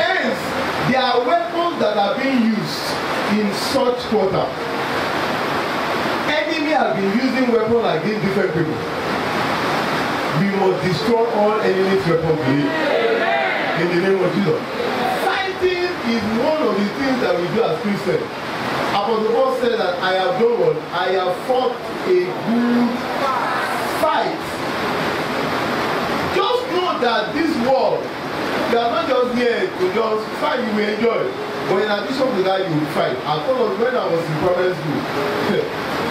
Hence, there are weapons that are being used in such quarter. Enemy have been using weapons against different people. We must destroy all enemy's weapons in the name of Jesus. Fighting is one of the things that we do as Christians. Apostle Paul said that I have done what? I have fought a good fight. Just know that this world, you are not just here to just fight, you will enjoy. But in addition to that, you will fight. I told us when I was in primary school,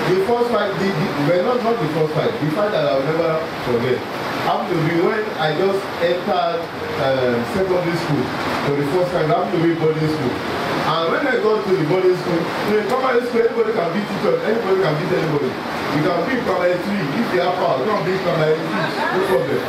the first fight, not the first fight, the fight that I will never forget, happened to be when I just entered secondary school for the first time. Happened to be boarding school. And when I got to the boarding school, in primary school, anybody can beat each other, anybody can beat anybody. You can beat primary 3, if you have power, you can beat primary 3, no problem.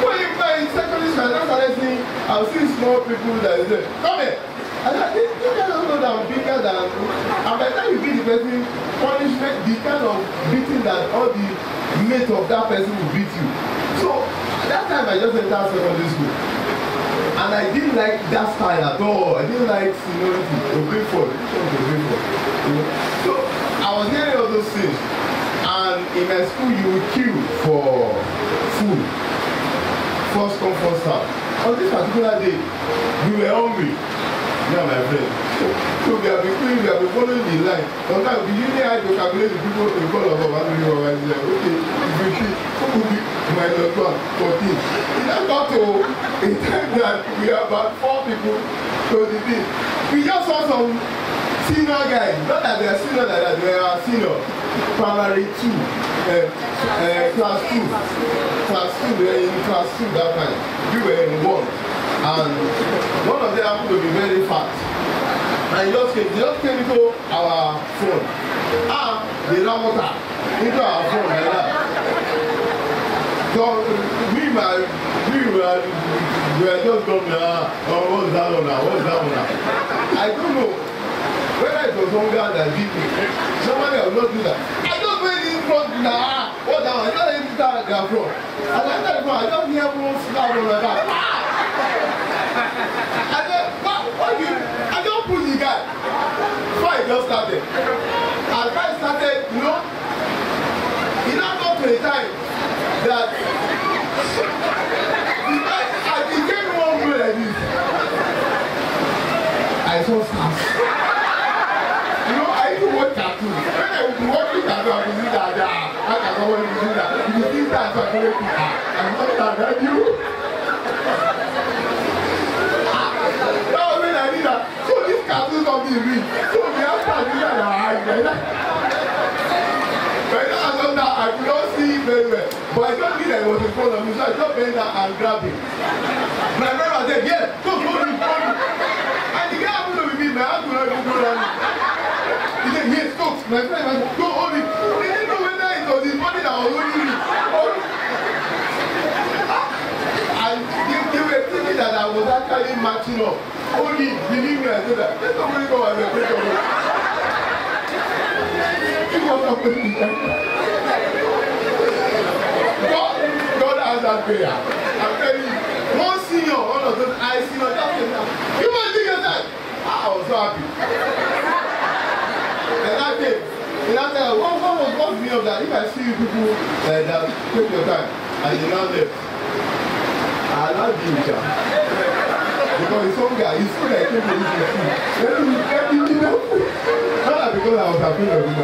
But in secondary school, I started seeing, I've seen small people that say, come here. I said, you don't know that I'm bigger than, and by the time you beat the person, punishment, the kind of beating that all the mates of that person will beat you. So, that time I just entered secondary school. And I didn't like that style at all. I didn't like seniority, obey for. So, I was hearing all those things. And in my school, you would queue for food. First come, first serve. On this particular day, we were hungry. Me and my friend. So we have been following the line. Sometimes we usually have to calculate the people in front of us and we were like, okay, if we see, minus 1, 14. It has got to a time that we are about 4 people to the team. We just saw some senior guys, not that they are senior like that, they are senior. Primary 2, class 2. Class 2, they were in class 2 that time. We were in 1. And one of them happened to be very fat. And they just came into our phone. They ran water into our phone like that. So we were just going, what's that one now? What's that one now? I don't know whether it was hunger that did it. Somebody will not do that. I just went in front now. What's that one? I just went into that front. And I said, I just hear one slap on my back. I said, what do you? I don't push the guy. Fight just started. And fight started, you know, it now got to a time that I became one way like this. I saw stars. You know, I used to watch cartoons. When I would be watching cartoons, I would see that, I can go and do that. You see that, so I go to I'm not that you. So this cartoon of the real. So we have cartoons that are high. But now I could not see very well. But I don't think that it was in front of me, so I just bent down and grabbed him. My brother said, yes, go hold him. And the guy happened to be me, my hand could not even go down. He said, yes, go. My friend said, go hold him. They didn't know whether it was his body that was holding me. And they were thinking that I was actually matching up. Only believe me, I said that. Let somebody go and take a look. God answered prayer. I'm telling you, one senior, one of those I senior, just came down. You must think yourself. I was so happy. And I came. And I said, what's me of that? If I see you people like that, take your time. And you now left. I'll not be with you. Because it's some guy, he's so like him to let me be there. Not because I was happy of him.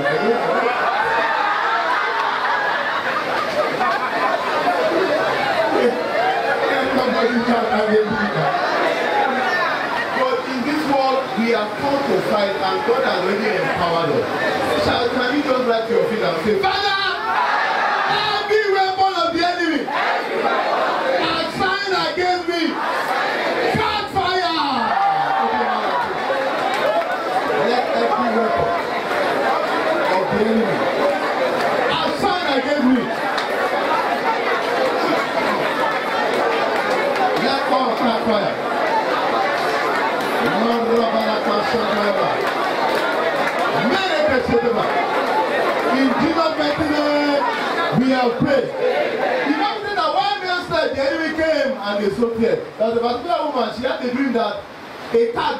But in this world, we are called to fight and God has already empowered us. Can you just write your feet and say, Father, every weapon of the enemy assigned against me. Outside against me. Let God catch fire. In Jesus' mighty name, we have prayed. You know that one man said the enemy came and they saw here. There's a particular woman, she had a dream that a cat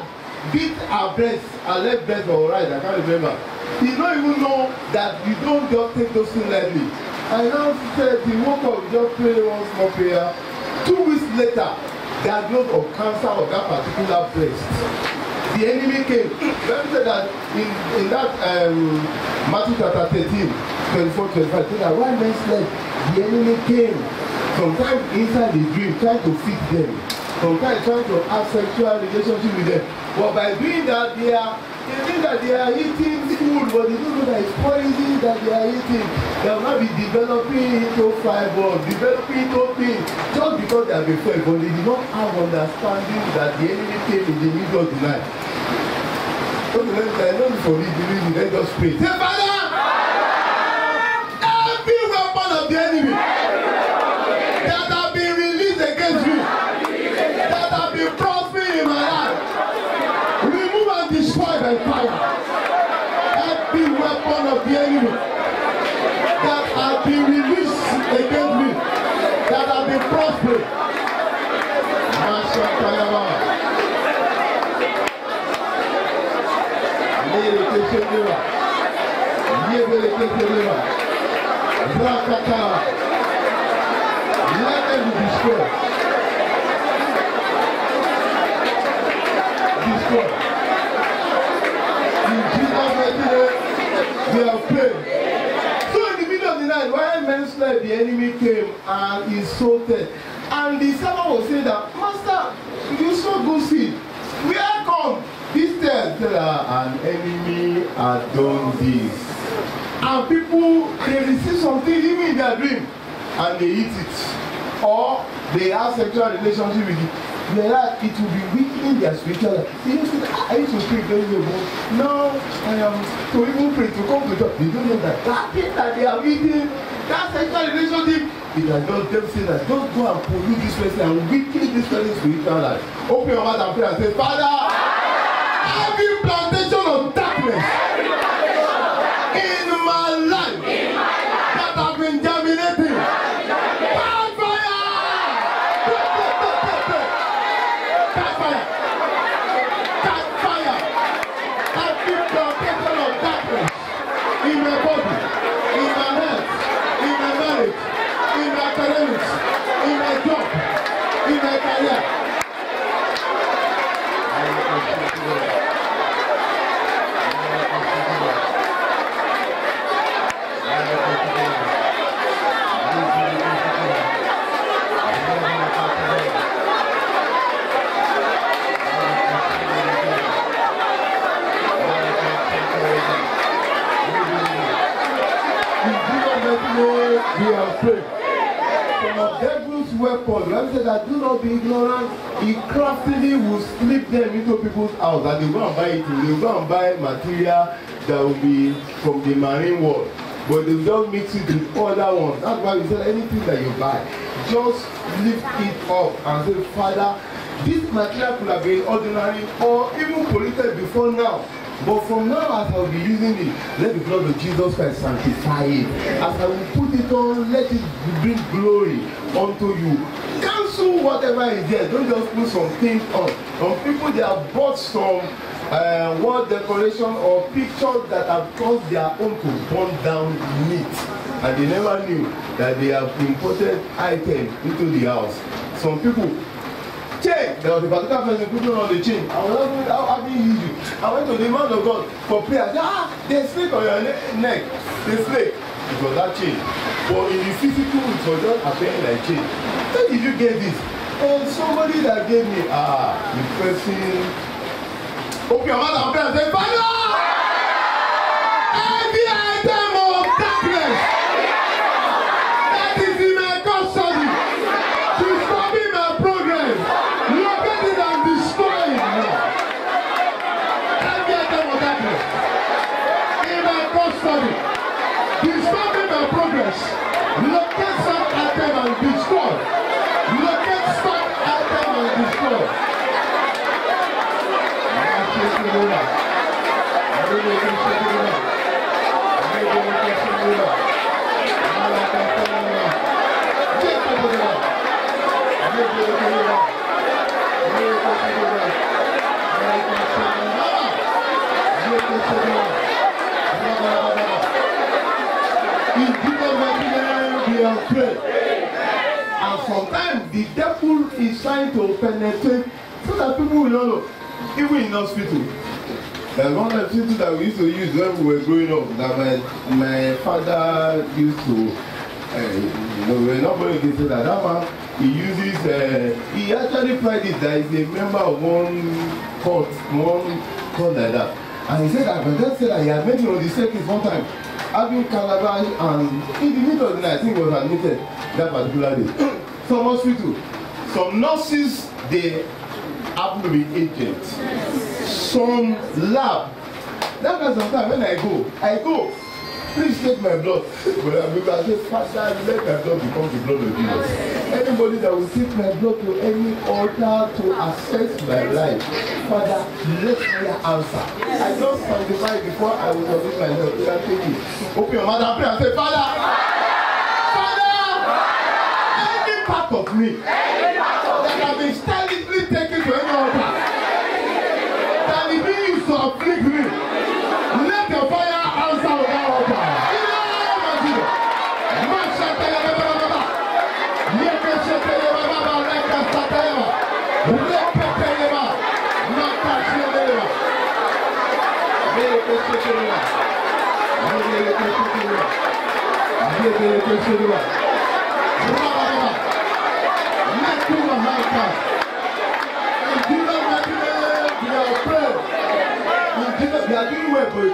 beat her breast, her left breast or right, I can't remember. He don't even know that you don't just take those things lightly. I now said he woke up, just pray one small prayer. 2 weeks later, diagnosed of cancer of that particular breast. The enemy came. Let me say that in that Matthew chapter 13, 24, 25, say that while men slept, the enemy came. Sometimes inside the dream, trying to feed them. Sometimes trying to have sexual relationship with them. But by doing that, they think that they are eating food, but they don't know that it's poison that they are eating. They will not be developing into fibers, developing into things, just because they have been fed, but they do not have understanding that the enemy came in the middle of the night. So I don't forgive the reason, let's just pray. Say, Father, every weapon of the enemy that have been released against me, that have been prospering in my life, remove and destroy by fire. Every weapon of the enemy that have been released against me, that have been prospering. Let them be destroyed. Destroyed. In Jesus' name, we have prayed. So in the middle of the night, while men slept, the enemy came and so dead. And the servant was saying that, Master, you sow good seed. Where come? This tell an enemy had done this. And people, they receive something even in their dream and they eat it. Or they have sexual relationship with it. Whereas it will be weakening their spiritual life. You know, I used to pray very well. Now I am to even pray to come to church. They don't know that that thing that they are eating, that sexual relationship, it has just them say that don't go and pollute this person and weaken this person's spiritual life. Open your mouth and pray and say, Father, every plantation of darkness in my life that have been germinating, catch fire! Catch fire! Catch fire! Every plantation of darkness in my body, in my health, in my marriage, in my academics, in my job, in my career. We are afraid. From the devil's weapon, the Bible said that do not be ignorant. He craftily will slip them into people's house and they will go and buy it. They will go and buy material that will be from the marine world. But they will just mix it with other ones. That's why we said anything that you buy, just lift it up and say, Father, this material could have been ordinary or even polluted before now. But from now, as I will be using it, let the blood of Jesus Christ sanctify it. As I will put it on, let it bring glory unto you. Cancel whatever is there. Don't just put some things on. Some people, they have bought some wall decoration or pictures that have caused their own to burn down meat. And they never knew that they have imported items into the house. Some people, chain. There was a particular person putting on the chain. I was asking how have you used it? I went to the man of God for prayer. I said, there's snake on your neck. There's snake. It was that chain. But in the physical, it was just appearing like chain. Where did you get this? And somebody that gave me, the person. Open your mouth and pray and say, Father! Every item of darkness that is in my custody, disturbing my progress, locate it and destroy it now. Every item of darkness in my custody, disturbing my progress, locate some item and destroy. Locate some item and destroy. And sometimes the devil is trying to penetrate so that people will not know. Even in hospital, there's one hospital that we used to use when we were growing up that my father used to, we're not going to say that man, he uses, he actually tried it that he's a member of one court like that. And he said that, but then said that he had made it on the circuit one time, having calabash, and in the middle of the night, I think he was admitted that particular day. Some hospital, some nurses, they happen to be agents. Some lab. That kind of time when I go, please take my blood. But I say, Father, let my blood become the blood of Jesus. Anybody that will take my blood to any altar to assess my life, Father, let fire answer. I just sanctify before I will submit myself. You can take it. Open your mouth and pray and say, Father, any part of me that have been stylishly taken to any altar, that is being used to afflict me, let your fire answer with that altar.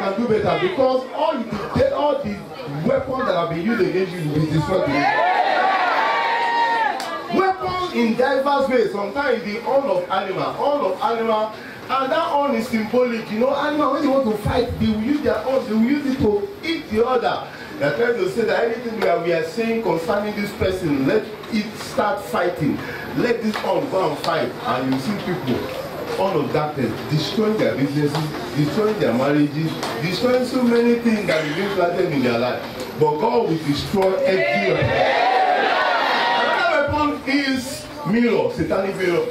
can do better because all the weapons that have been used against you will be destroyed. Weapons in diverse ways. Sometimes the horn of animal, and that horn is symbolic. You know, animal when they want to fight, they will use their horn. They will use it to eat the other. They are trying to say that anything we are saying concerning this person, let it start fighting. Let this horn go and fight, and you see people. All of darkness, destroying their businesses, destroying their marriages, destroying so many things that have been planted in their life. But God will destroy every weapon. Another weapon is mirror, satanic mirror.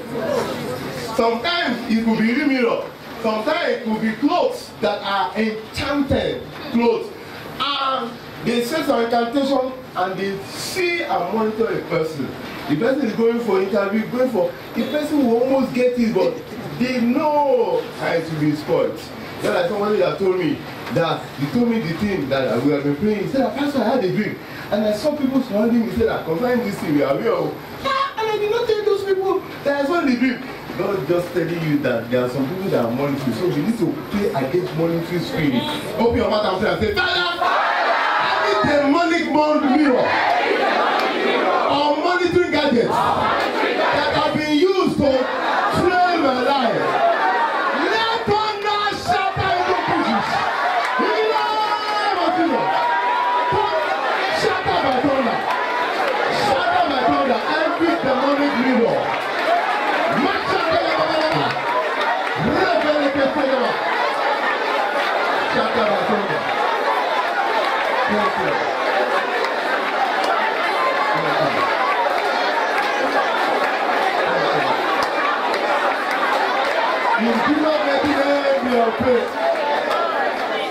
Sometimes it could be real mirror. Sometimes it could be clothes that are enchanted clothes. And they say some incantation and they see and monitor a person. The person is going for interview, the person will almost get it, but they know how it will be spoiled. Then like somebody that told me that, he told me the thing that we have been praying. He said, Pastor, I had a dream. And I saw people surrounding me, he said, concerning this thing, we are real. And I did not tell those people that I saw the dream. God just telling you that there are some people that are monitoring. So we need to pray against monitoring spirit. Open your mouth and pray and say, Father, any demonic mirror or monitoring gadgets that have been used to train my life. Let thunder shatter into pieces. In the name of Jesus. Shatter by thunder. Shatter by thunder. Every demonic mirror. Shatter by thunder. Thank you.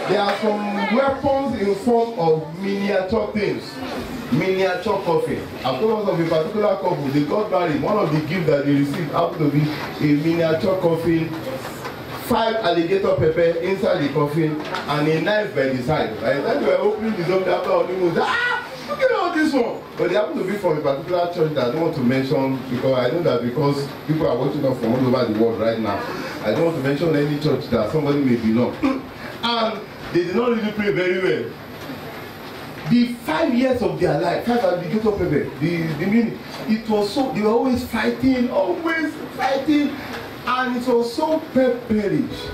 There are some weapons in form of miniature things, miniature coffin. I've told us of a particular couple, they got married. One of the gifts that they received happened to be a miniature coffin, 5 alligator pepper inside the coffin, and a knife by the side. By the time they were opening the door after honeymoon, look at all this one. But they happen to be from a particular church that I don't want to mention because I know that because people are watching us from all over the world right now. I don't want to mention any church that somebody may belong. And they did not really pray very well. The 5 years of their life, 5 alligator pepper, the meaning, it was so, they were always fighting, and it was so pepperish.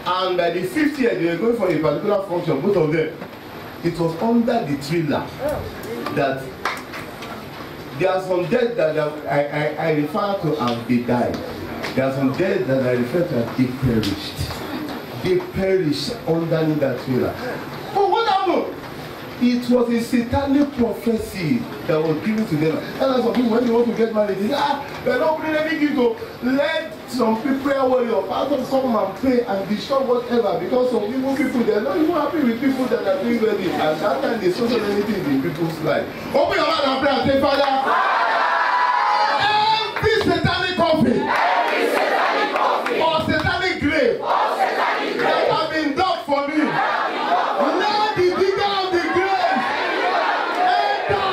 And by the 5th year, they were going for a particular function, both of them. It was under the trailer that there are some dead that I refer to as they died. There are some dead that I refer to as they perished. They perished underneath that trailer. But what happened? It was a satanic prophecy that was given to them. And that's some people, when they want to get married, they say, they're not putting any gift to let some people, prayer warrior, pastors come and pray and destroy whatever. Because some people, they're not even happy with people that are doing ready. And that time they saw so many things in people's life. Open your mouth and pray and say, Father, every satanic coffin or satanic grave that have been dug for me, let the digger of the grave enter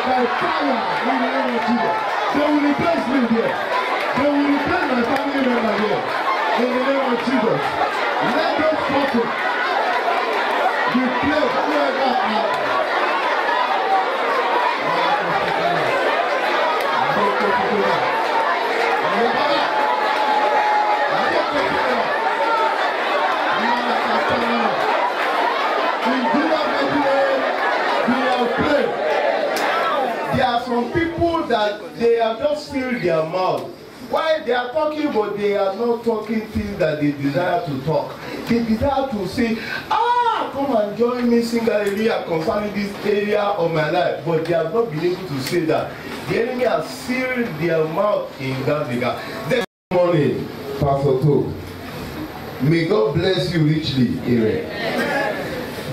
by fire in the name of Jesus. They will replace me there. They will replace my family member here in the name of Jesus. Let those coffins be placed wherever there are some people that they have just filled their mouth. Why they are talking, but they are not talking things that they desire to talk. They desire to say, come and join me, sing hallelujah concerning this area of my life. But they have not been able to say that. The enemy has sealed their mouth in that regard. This morning, Pastor Tob, may God bless you richly. Amen.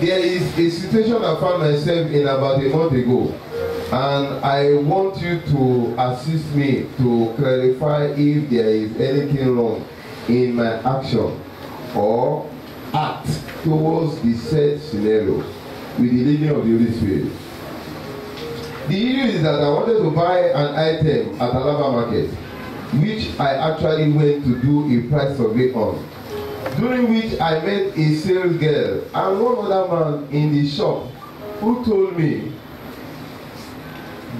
There is a situation I found myself in about a month ago. And I want you to assist me to clarify if there is anything wrong in my action or act towards the said scenario with the leading of the Holy Spirit. The issue is that I wanted to buy an item at Alaba Market, which I actually went to do a price survey on. during which I met a sales girl and one other man in the shop who told me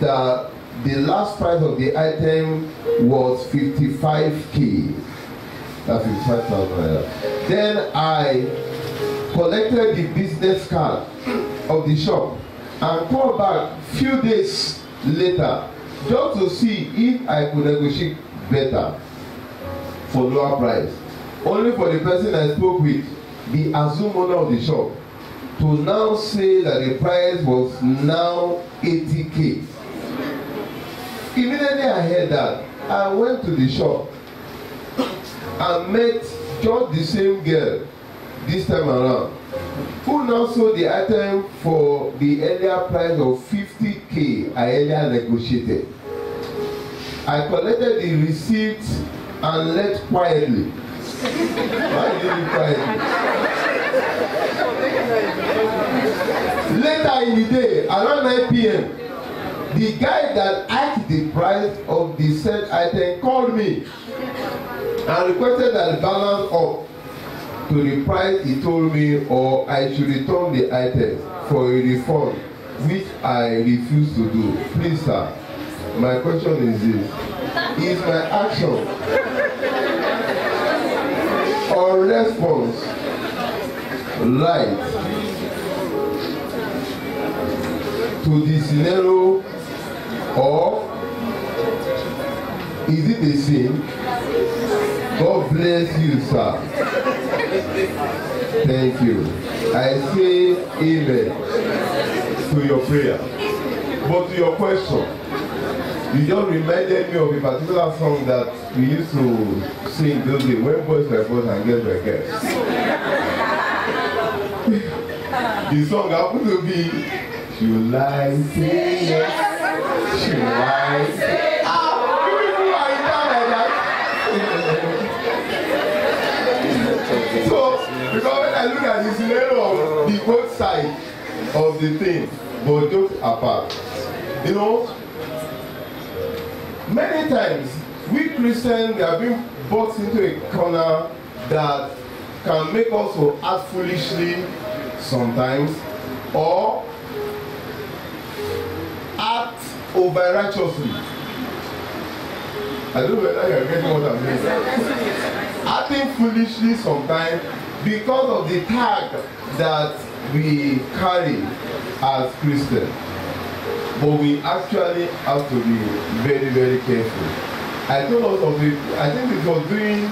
that the last price of the item was 55k. That's 55,000 naira. Then I collected the business card of the shop and called back few days later just to see if I could negotiate better for lower price. Only for the person I spoke with, the assumed owner of the shop, to now say that the price was now 80k. Immediately I heard that, I went to the shop and met just the same girl this time around, who now sold the item for the earlier price of 50k I earlier negotiated. I collected the receipt and left quietly. Why did you quietly? Later in the day, around 9 p.m., the guy that asked the price of the said item called me and requested that the balance up to the price he told me, or I should return the item for a refund, which I refused to do. Please, sir, my question is this: is my action or response right to the scenario, or is it the same? God bless you, sir. Thank you. I say amen to your prayer. But to your question, you just reminded me of a particular song that we used to sing those days when boys were boys and girls were girls. The song happened to be, should I say yes? Should I say so, because when I look at the scenario of the both side of the thing, but jokes apart, you know, many times we Christians, we have been boxed into a corner that can make us to act foolishly sometimes, or act over righteously. I don't know whether you are getting what I'm saying. Acting foolishly sometimes because of the tag that we carry as Christians. But we actually have to be very, very careful. I told us of it, I think it was during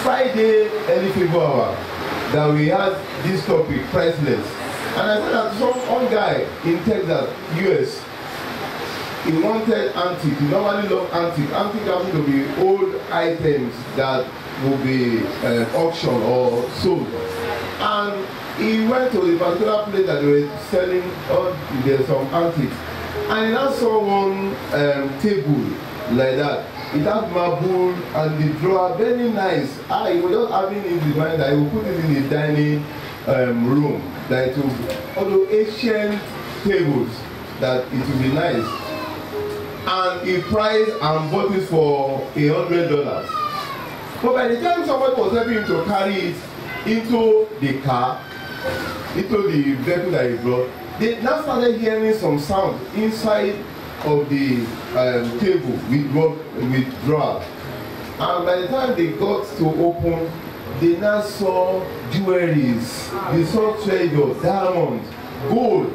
Friday early February hour that we had this topic, priceless. And I said that one guy in Texas, US, he wanted antique. He normally loved antique. Antique happen to be old items that will be auctioned or sold. And he went to the particular place that they were selling there's some antiques. And he now saw one table like that. It had marble and the drawer, very nice. He was just having in his mind that he would put it in the dining room. That it would, although ancient tables, that it would be nice. And he priced and bought it for $100. But by the time someone was helping him to carry it into the car, into the vehicle that he brought, they now started hearing some sound inside of the table with drawer. And by the time they got to open, they now saw jewelries, they saw treasure, diamonds, gold.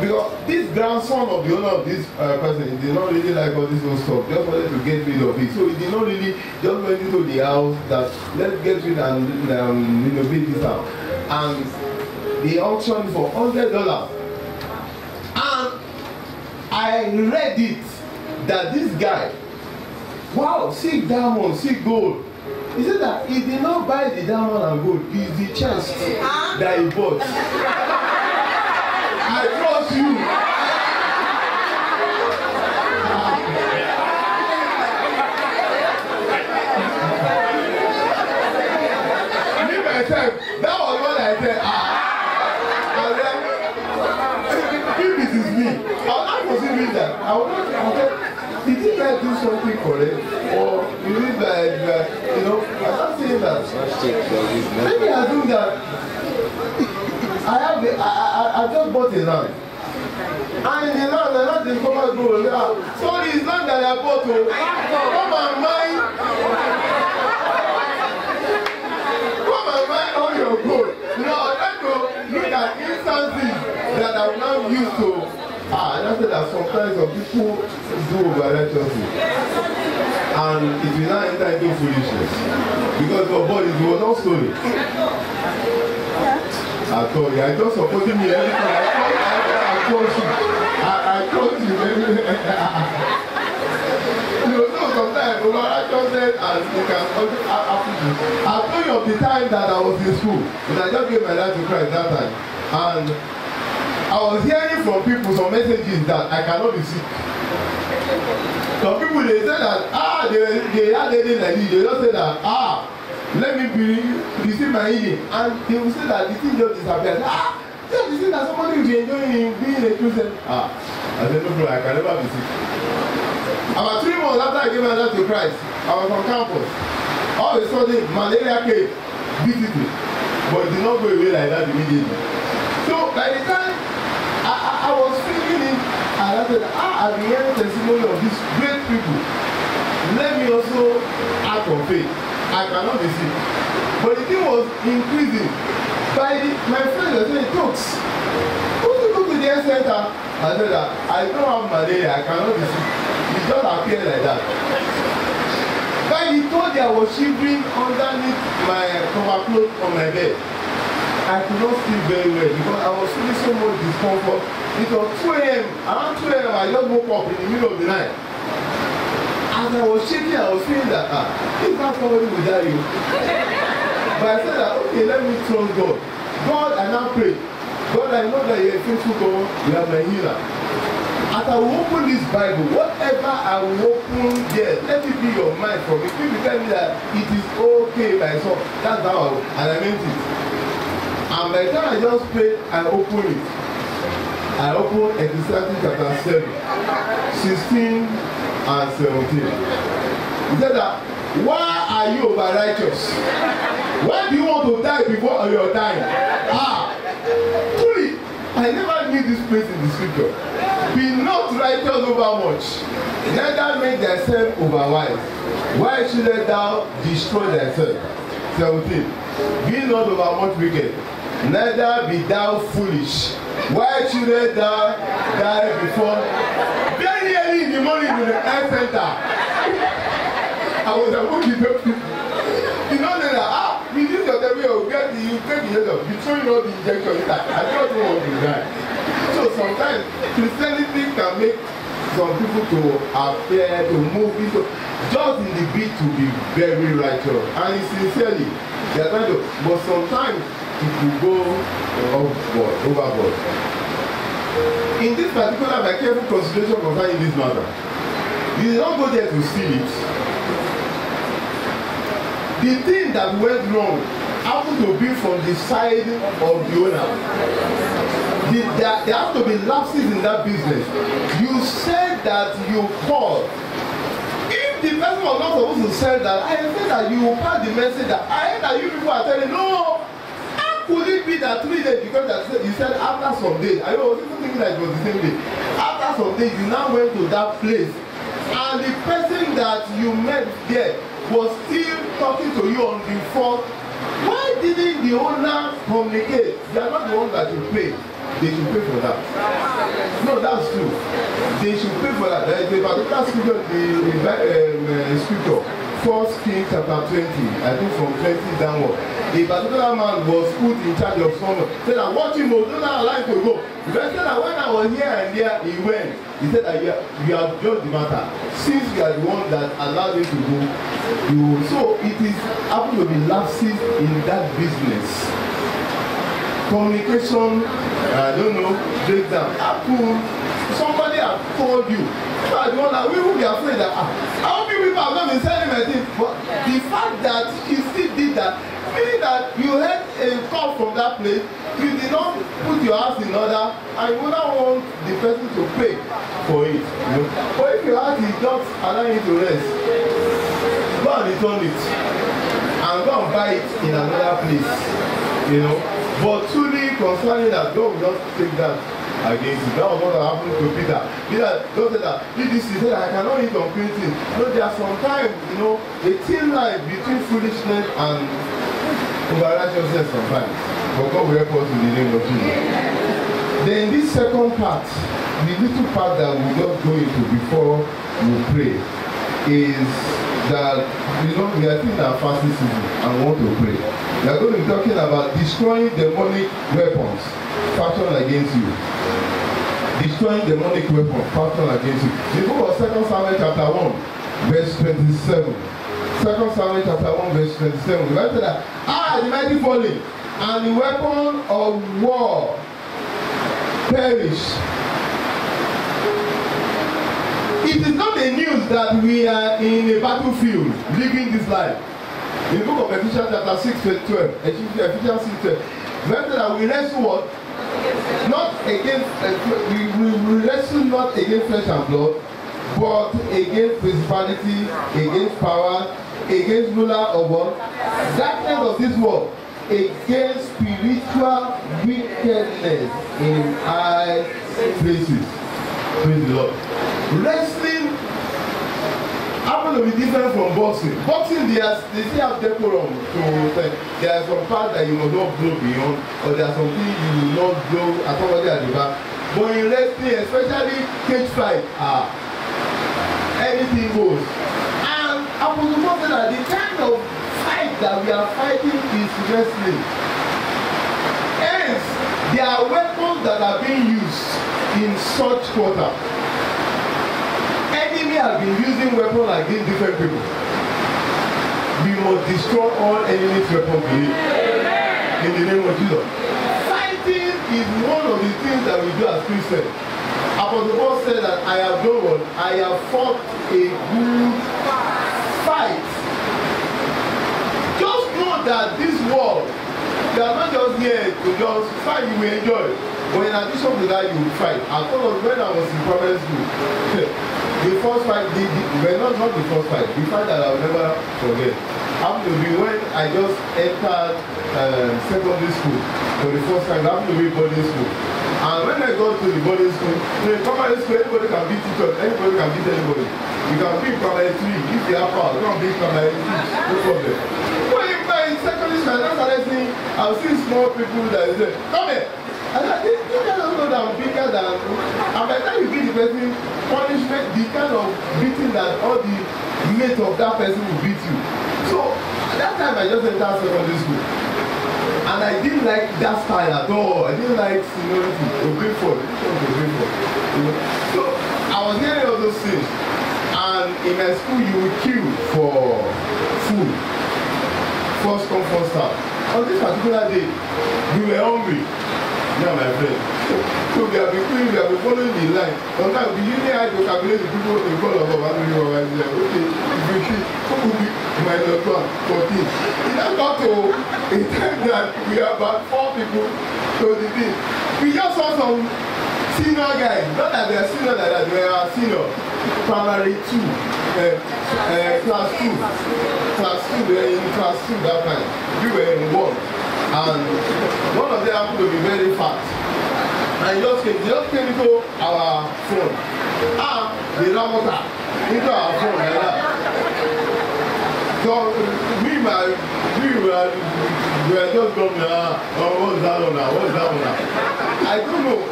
Because this grandson of the owner of this person, he did not really like all this old stuff, just wanted to get rid of it. So he did not really just went into the house that let's get rid and renovate this house. And they auctioned for $100. And I read it that this guy, wow, see diamond, see gold. He said that he did not buy the diamond and gold, it's the chest that he bought. I trust you. Me myself, that was what I said. And then, if it is me, I will not consider that. I will not. did this guy do something correct? Or you live like, you know, I'm not saying that. Let me assume that I just bought a land. And in the land discovered gold. Sorry, it's not that I bought. Come and mine. Come and mine all your gold. Now, I like to look at instances that I will now use to. And I said that sometimes some people do over-righteousness. And it will not enter into foolishness. Because your body was not stolen. I told you, I just supporting me every time. I trust you. I trust you. You know, sometimes over-righteousness and you can also happen to. I told you of the time that I was in school. And I just gave my life to Christ that time. And I was hearing from people some messages that I cannot be sick. Some people they say that they had anything like this. They just say that let me receive my healing, and they will say that the thing just disappears. Just to say that somebody will be enjoying being a Christian. I said no bro, I can never be sick. About 3 months after I gave my life to Christ, I was on campus. All of a sudden malaria came, visit me, but it did not go away like that immediately. So by the time I was feeling it, and I said, I've been hearing testimony of these great people. Let me also act on faith. I cannot be sick. But the thing was increasing. My friends were saying, Tooks, who do you go to the health center? I said that I don't have malaria, I cannot be sick. It just appeared like that. By the third day I was shivering underneath my cover cloth on my bed. I could not sleep very well because I was feeling so much discomfort. It was 2 a.m. Around 2 a.m. I just woke up in the middle of the night. As I was shaking, I was feeling that if not somebody will die you. But I said that okay, let me trust God. God, I now pray. God, I know that you're a faithful God, you are my healer. As I will open this Bible, whatever I will open there, let it be your mind for me. If you tell me that it is okay by some, that's how I will, and I meant it. And by the time I just prayed, I opened it. I opened Ecclesiastes chapter 7, 16 and 17. He said that, why are you over righteous? Why do you want to die before you're dying? Truly, I never knew this place in the scripture. Be not righteous over much, neither make thyself overwise. Why shouldest thou destroy thyself? 17. Be not over much wicked, neither be thou foolish. Why shouldest thou die before? Very early in the morning in the health center. I was about to help people. You know that with this your way of getting you take the head of you throwing all the injections. I don't want to die. So sometimes Christianity can make some people to appear to move into just in the bid to be very righteous and sincerely they are trying to, but sometimes it will go overboard. In this particular, my careful consideration concerning this matter, you did not go there to steal it. The thing that went wrong happened to be from the side of the owner. There have to be lapses in that business. You said that you called. If the person was not supposed to sell that, I said that you pass the message that I heard that you people are telling, no, how could it be that 3 days? Because you said after some days, I was even thinking that it was the same day. After some days, you now went to that place, and the person that you met there was still talking to you on the phone. Why didn't the owner communicate? They are not the ones that you pay. They should pay for that. No, that's true. They should pay for that. There is a particular scripture, the scripture, 1 Kings chapter 20, I think from 20 downward. A particular man was put in charge of someone. Said that watch him, don't allow him to go. Because said that when I was here and there, he went. He said that you have judged the matter. Since you are the one that allowed him to go, so it is happen to be lapses in that business. Communication, I don't know, breakdown. Apple, somebody has called you. You are the one that we will be afraid that how many people have not been selling my thing. But the fact that he still did did that, meaning that you heard a call from that place, you did not put your house in order, and you would not want the person to pay for it. You know? But if your house is just allowing you to rest, go and return it and go and buy it in another place. You know, but truly concerning that, God will just take that against you. That was what happened to Peter. Peter don't say that. He said, I cannot eat unclean things. No, there are sometimes, you know, a thin line between foolishness and over-righteousness sometimes. But God will help us in the name of Jesus. Then this second part, the little part that we just go into before we pray, is that, you know, we are in our fasting season and want to pray. We are going to be talking about destroying demonic weapons fashioned against you. Destroying demonic weapons fashioned against you. The book of 2 Samuel chapter 1, verse 27. 2 Samuel chapter 1, verse 27. The Bible said that, the mighty falling, and the weapon of war perish. It is not the news that we are in a battlefield living this life. In the book of Ephesians chapter 6, verse 12, Ephesians 6, 12, remember that we wrestle what? Not against, we wrestle not against flesh and blood, but against principality, against power, against ruler of what? Darkness of this world, against spiritual wickedness in high places. Praise the Lord. Wrestling happen to be different from boxing. Boxing, they still have decorum. So there are some parts that you must not blow beyond, or there are some things you will not blow at all at the back. But in wrestling, especially cage fight, anything goes. And Apostle Paul said that the kind of fight that we are fighting is wrestling. Hence, there are weapons that are being used in such quarter. Enemy have been using weapons against different people. We must destroy all enemy's weapons in the name of Jesus. Fighting is one of the things that we do as Christians. Apostle Paul said that I have done what? I have fought a good fight. Just know that this world, you are not just here to just fight, you will enjoy. But in addition to that, you will fight. I thought of when I was in primary school, the first fight, not the first fight, the fight that I will never forget, happened to be when I just entered secondary school for the first time. Happened to be boarding school. And when I got to the boarding school, in primary school, anybody can beat each other, anybody can beat anybody. You can beat primary 3, if you have power, you can beat primary 2, no problem. When in secondary school, I started seeing, I've seen small people that say, come here. I said, this guy doesn't know that I'm bigger than, and by the time you beat the person, punishment, the kind of beating that all the mates of that person will beat you. So at that time I just entered secondary school, and I didn't like that style at all. I didn't like seniority, obey for. So I was hearing all those things, and in my school you would queue for food, first come first serve. On this particular day we were hungry. Yeah, my friend. So we have been following the line. Sometimes we usually have to calculate the people in front of us. Okay, if you see, who will be minus 1, 14. It has got to a time that we are about 4 people to the thing. We just saw some senior guys. Not that they are senior like that, they are senior. Primary 2, class 2. Class 2, they were in class 2 that time. We were in 1. And one of them happened to be very fat. And they just came into our phone. They ran water into our phone like that. So we were just going, what's that one now? What's that one now? I don't know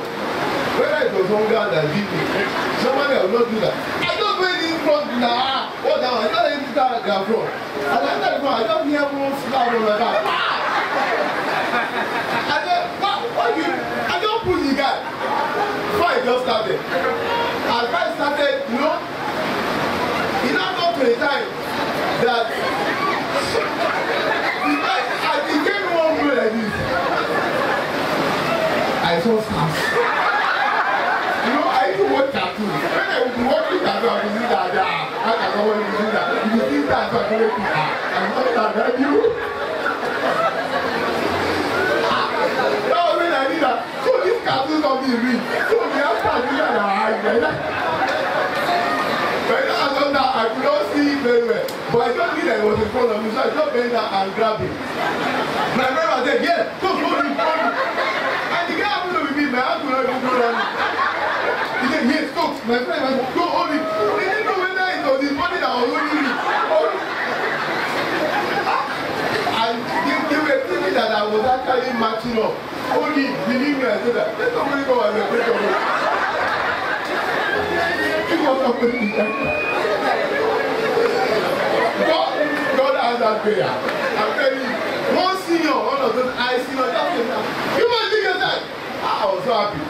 whether it was hunger that did it. Somebody will not do that. I just went in front now. What that one? I just enter their front. And after the front, I just hear one slap on my back. I don't push the guy. Fight just started. As fight started, you know, it now got to a time that I became one way like this. I saw stars. You know, I used to watch cartoons. When I was watching cartoons, I would see that. I can always do that. You see that, I'm not that you. cartoon something read. So we have cartoon and our eyes. But after that, I could not see it very well. But I just knew that it was in front of me, so I just bent down and grabbed it. My friend was there, yeah, go, hold it. And the guy happened to be me, my hand could not even go down. He said, yes, go. My friend was like, go, hold it. He didn't know whether it was his body that was holding it. And they were thinking that I was actually matching up. Only, believe me, I said that. Let somebody go and take a look. God answered prayer. I'm telling you, one senior, one of those I senior, just came down. You must think yourself. I was so happy.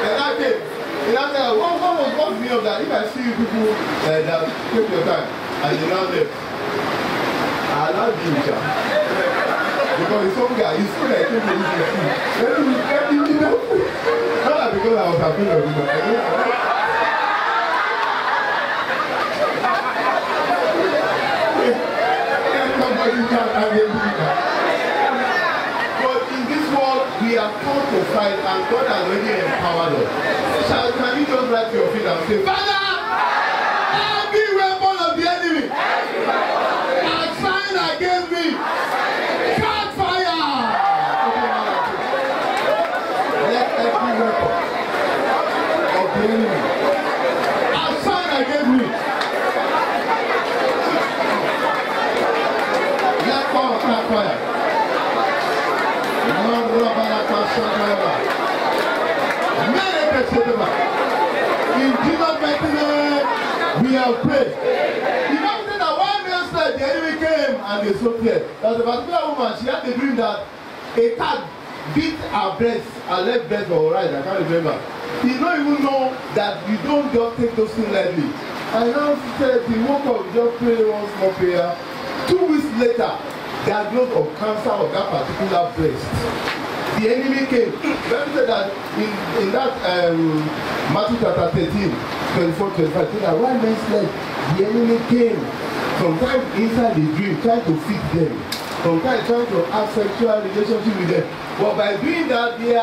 And I came. And I said, what was me of that? If I see you people that take your time and you now left, I love you, because it's some guy, he's so like came to this not that because I was happy of you, but in this world, we are called to fight, and God has already empowered us. So can you just rise to your feet and say, Father, every weapon of the enemy assigned against me, catch fire! Let every weapon of the enemy assigned against me, let power catch fire. In Jesus' mighty name, we have prayed. You know that one man said the enemy came and they saw fear. There was a particular woman, she had a dream that a cat beat her breast, her left breast or right, I can't remember. She don't even know that you don't just take those things lightly. And now she said he woke up, just pray one small prayer. 2 weeks later, diagnosed of cancer of that particular breast. The enemy came. Let me say that in that Matthew chapter 13, 24, 25, say that while men slept, the enemy came. Sometimes inside the dream, trying to feed them. Sometimes trying to have sexual relationship with them. But by doing that, they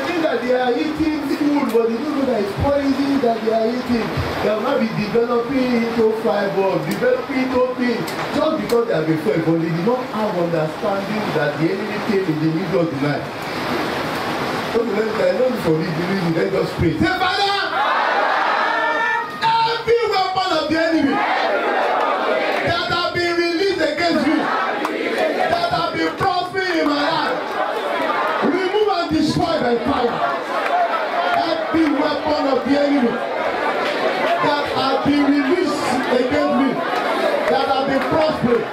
think that they are eating food, but they don't know that it's poison that they are eating. They will not be developing into fiber, developing into things, just because they have been fed, but they did not have understanding that the enemy came in the middle of the night. So let's not forgive you, let's just pray. Say, Father, every weapon of the enemy that have been released against me, that have been prospering in my life, remove and destroy by fire. Every weapon of the enemy that have been released against me, that have been prospering.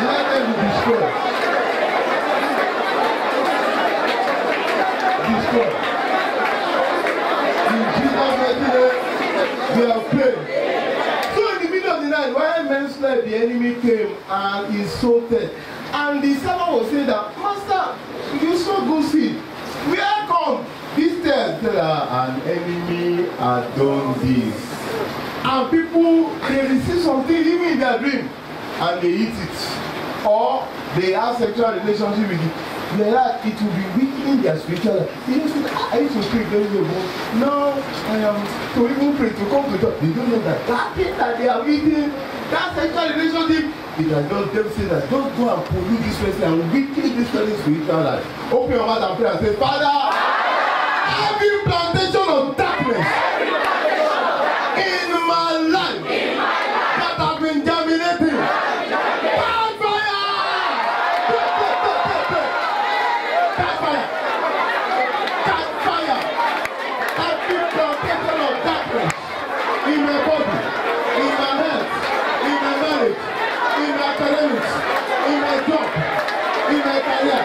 Let them be destroyed. Destroyed. In Jesus' name, we have prayed. So in the middle of the night, while men slept, the enemy came and he sowed it. And the servant was saying that, Master, you sow good seed. Where come? This test an enemy had done this. And people, they receive something even in their dream and they eat it. Or they have sexual relationship with it. Whereas it will be weakening their spiritual life. You know, I used to pray very well. Now I am to even pray to come to church. They don't know that that thing that they are eating, that sexual relationship, it has just them say that don't go and pollute this person and weaken this person's spiritual life. Open your mouth and pray and say, Father, every plantation of darkness in my life that have been germinating, catch fire! Catch fire! Catch fire! Every plantation of darkness in my body, in my health, in my marriage, in my academics, in my job, in my career.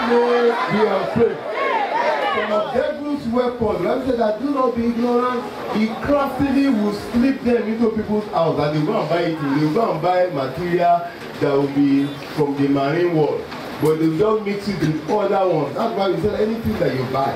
name be afraid. Some of devil's weapons, let me say that do not be ignorant. He craftily will slip them into people's house and they go and buy it. They go and buy material that will be from the marine world. But they don't mix it with other ones. That's why we said anything that you buy,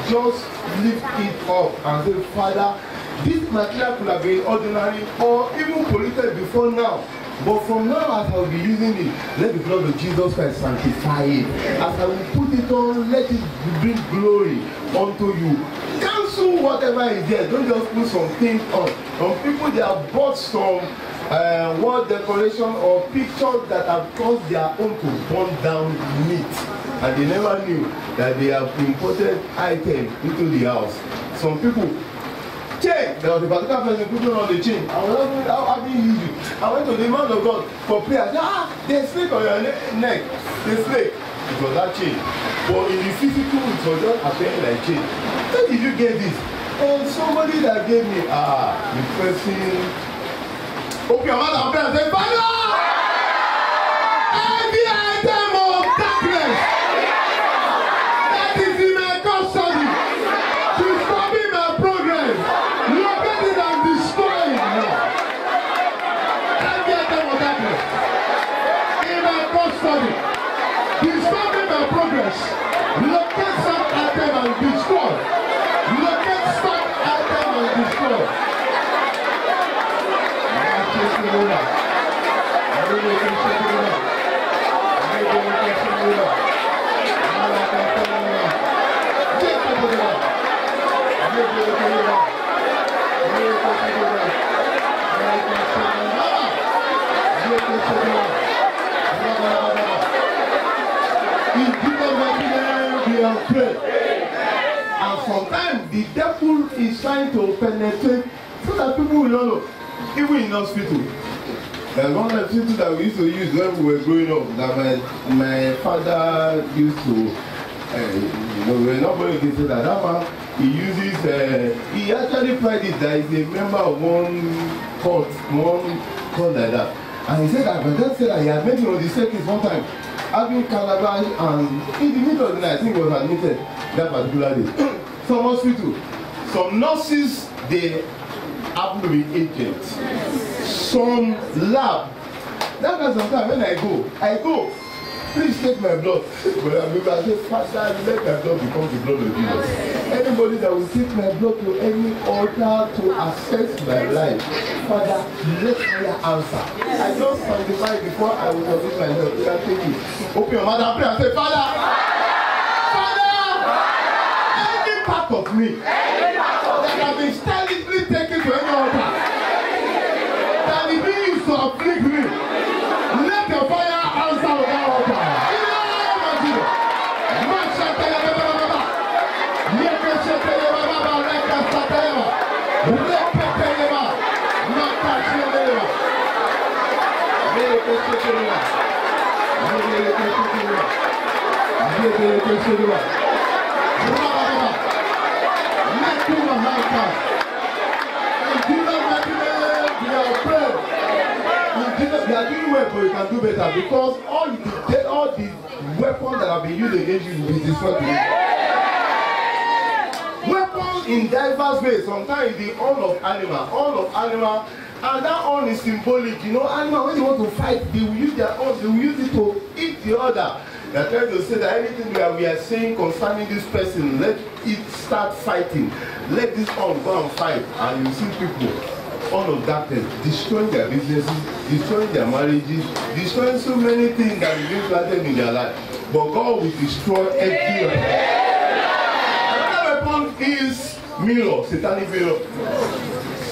just lift it up and say, Father, this material could have been ordinary or even polluted before now. But from now, as I will be using it, let the blood of Jesus Christ sanctify it. As I will put it on, let it bring glory unto you. Cancel whatever is there. Don't just put some things on. Some people, they have bought some wall decoration or pictures that have caused their own to burn down meat. And they never knew that they have imported items into the house. Some people, chain, there was a particular person putting on the chain. I was asking how do you use it? I went to the man of God for prayer. They snake on your neck. They snake. It was that chain. But in the physical, it was just appearing like chain. Where did you get this? And somebody that gave me, the person. Open your mouth and pray and say, Father! Every item of darkness that is in my custody, disturbing my progress, locate it and destroy it now. Every item of darkness in my custody, disturbing my progress, locate some item and destroy. Locate some item and destroy. And sometimes the devil is trying to penetrate so that people will not know. Even in hospital. There's one hospital that we used to use when we were growing up that my father used to, we were not going to say that man, he uses, he actually pride it that he's a member of one cult like that. And he said that, but then said that he had made it on the circuit one time, having calabash, and in the middle of the night, I think he was admitted that particular day. Some hospital, some nurses, they happen to be agents. Some lab. That was sometimes when I go, please take my blood. But I say, Father, let my blood become the blood of Jesus. Anybody that will take my blood to any altar to assess my life, Father, let me answer. I just sanctify before I will forgive myself. You can take it. Open your mouth and pray and say, Father, any part of me that has been stylishly taken to any altar, that is being used to afflict me, let your fire answer with that altar. In the name of Jesus. You are doing well, but you can do better because all the weapons that have been used against you will be destroyed. Weapons in diverse ways. Sometimes the horn of animal, and that horn is symbolic. You know, animal when they want to fight, they will use their horn. They will use it to eat the other. They are trying to say that anything that we are saying concerning this person, let it start fighting. Let this horn go and fight, and you see people. All of darkness, destroying their businesses, destroying their marriages, destroying so many things that have been planted in their life. But God will destroy every weapon. Another weapon is mirror, satanic mirror.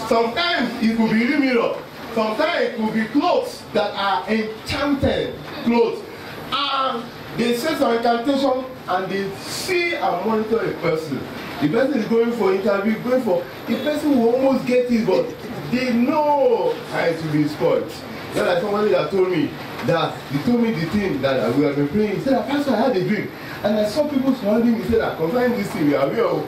Sometimes it could be real mirror. Sometimes it could be clothes that are enchanted clothes. And they say some incantation and they see and monitor a person. The person is going for interview, the person will almost get it, but they know how it will be spoiled. Just like somebody that told me that, he told me the thing that we have been praying. He said, Pastor, I had a dream. And I saw people surrounding me. He said, concerning this thing, we are here. And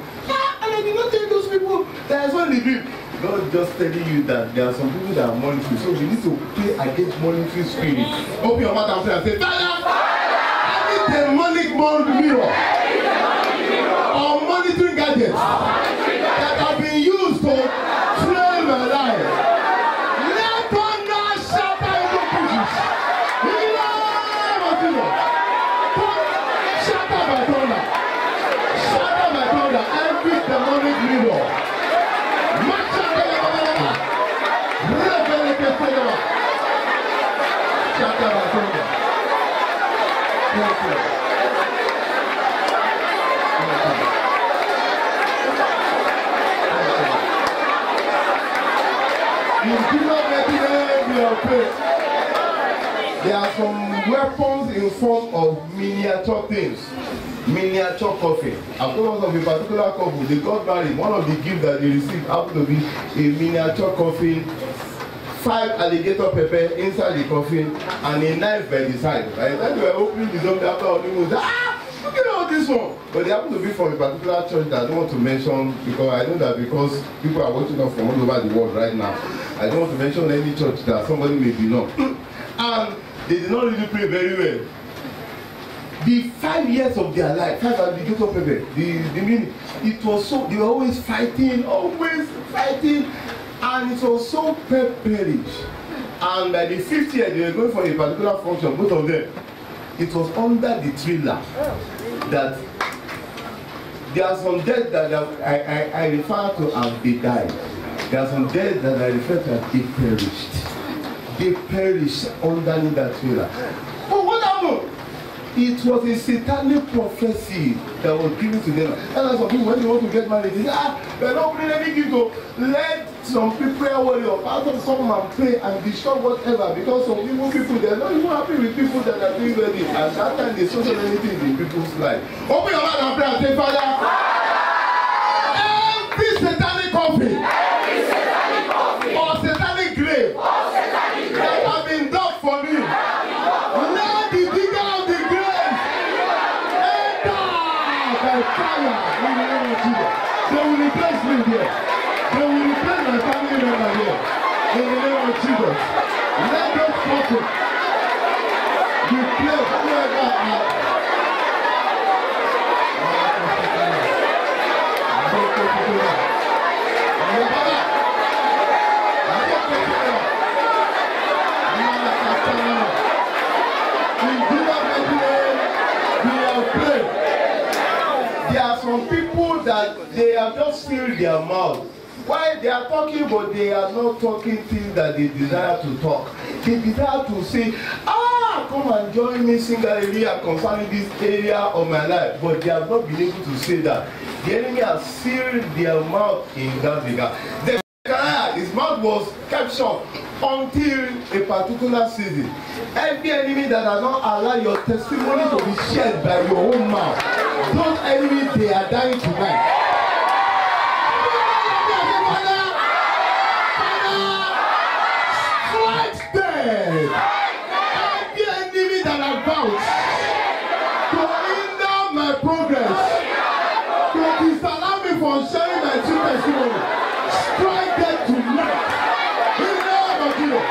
I did not tell those people that I saw the dream. God just telling you that there are some people that are monitoring. So we need to pray against monitoring spirit. Open your mouth and pray and say, Father, demonic mirror or monitoring gadgets that have been used to train my life. Let thunder shatter into pieces. In the name of Jesus. Shatter by thunder. Shatter by thunder. Every demonic mirror. Shatter by thunder. There are some weapons in form of miniature things, miniature coffin. I've told us of a particular couple. They got married. One of the gifts that they received happened to be a miniature coffin, 5 alligator pepper inside the coffin, and a knife by the side. By the time they were opening the door after all, they was look at all this one. But they happen to be from a particular church that I don't want to mention, because I know that because people are watching us from all over the world right now. I don't want to mention any church that somebody may belong. And they did not really pray very well. The 5 years of their life, 5 alligator pepper, it was so, they were always fighting, and it was so pepperish. And by the 5th year, they were going for a particular function, both of them. It was under the trailer that there are some deaths that I refer to as they died. There are some deaths that I refer to as they perished. They perished underneath that trailer. But what happened? It was a satanic prophecy that was given to them. And that's some people, when they want to get married, they say, they're not bringing any gift to let some people prayer warriors out of some and pray and destroy whatever, because some evil people, they're not even happy with people that are doing well. At that time, they social anything in people's life. Open your mouth and pray and say, Father, every satanic coffin or satanic grave that have been dug for me, let the digger of the grave enter by fire in the name of Jesus. They will replace me here. They will replace my family member here in the name of Jesus. Let those forces replace whoever there are some people that they have just filled their mouth. Why they are talking, but they are not talking things that they desire to talk. They desire to say, come and join me, sing hallelujah concerning this area of my life. But they have not been able to say that. The enemy has sealed their mouth in that regard. His mouth was kept shut until a particular season. Every enemy that does not allow your testimony to be shared by your own mouth, those enemies, they are dying tonight. Strike dead every enemy that are bound to hinder my progress, to disallow me from sharing my true testimony. Strike dead tonight. In the name of Jesus.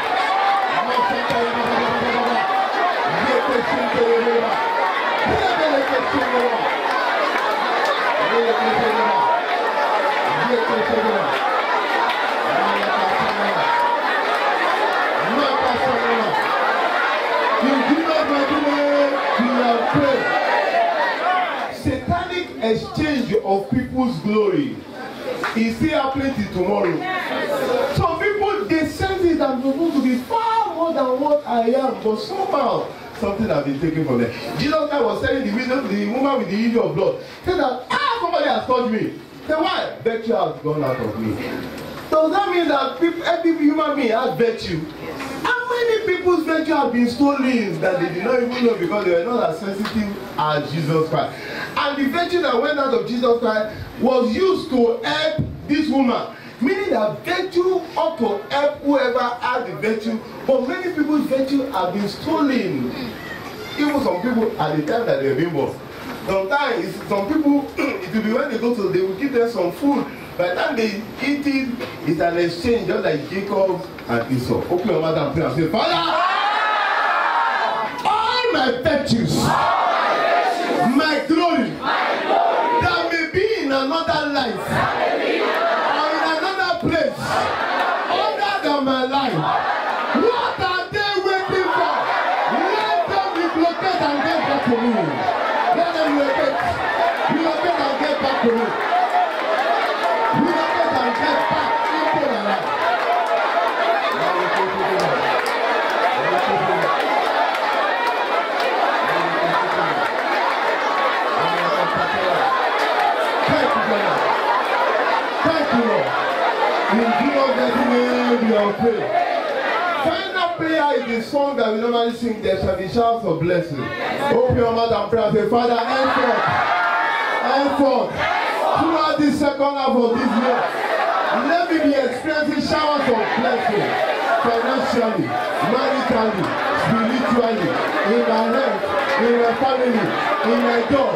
Satanic exchange of people's glory is still happening till tomorrow. Some people, they sense it and supposed to be far more than what I am, but somehow something has been taken from them. Jesus Christ was telling the woman with the issue of blood, said that somebody has touched me. Say, why? Virtue has gone out of me. Does that mean that every human being has virtue? How many people's virtue have been stolen that they did not even know because they were not as sensitive as Jesus Christ? And the virtue that went out of Jesus Christ was used to help this woman. Meaning that virtue ought to help whoever has the virtue, but many people's virtue have been stolen. Even some people at the time that they were being born. Sometimes some people, it will be when they go to, they will give them some food. By the time they eat it, it's an exchange, just like Jacob and Esau. Open your mouth and pray and say, Father, all my virtues glory that may be in another life or in another place other than my life. What are they waiting for? Let them relocate and get back to me. Let them relocate and get back to me. Relocate and get back into my life. Thank you, Lord. In Jesus' name we are praying. Final prayer is the song that we normally sing. There shall be shouts of blessing. Open your mouth and pray and say, Father, henceforth, throughout this second half of this year, let me be experiencing showers of blessing financially, maritally, spiritually, in my health, in my family, in my job.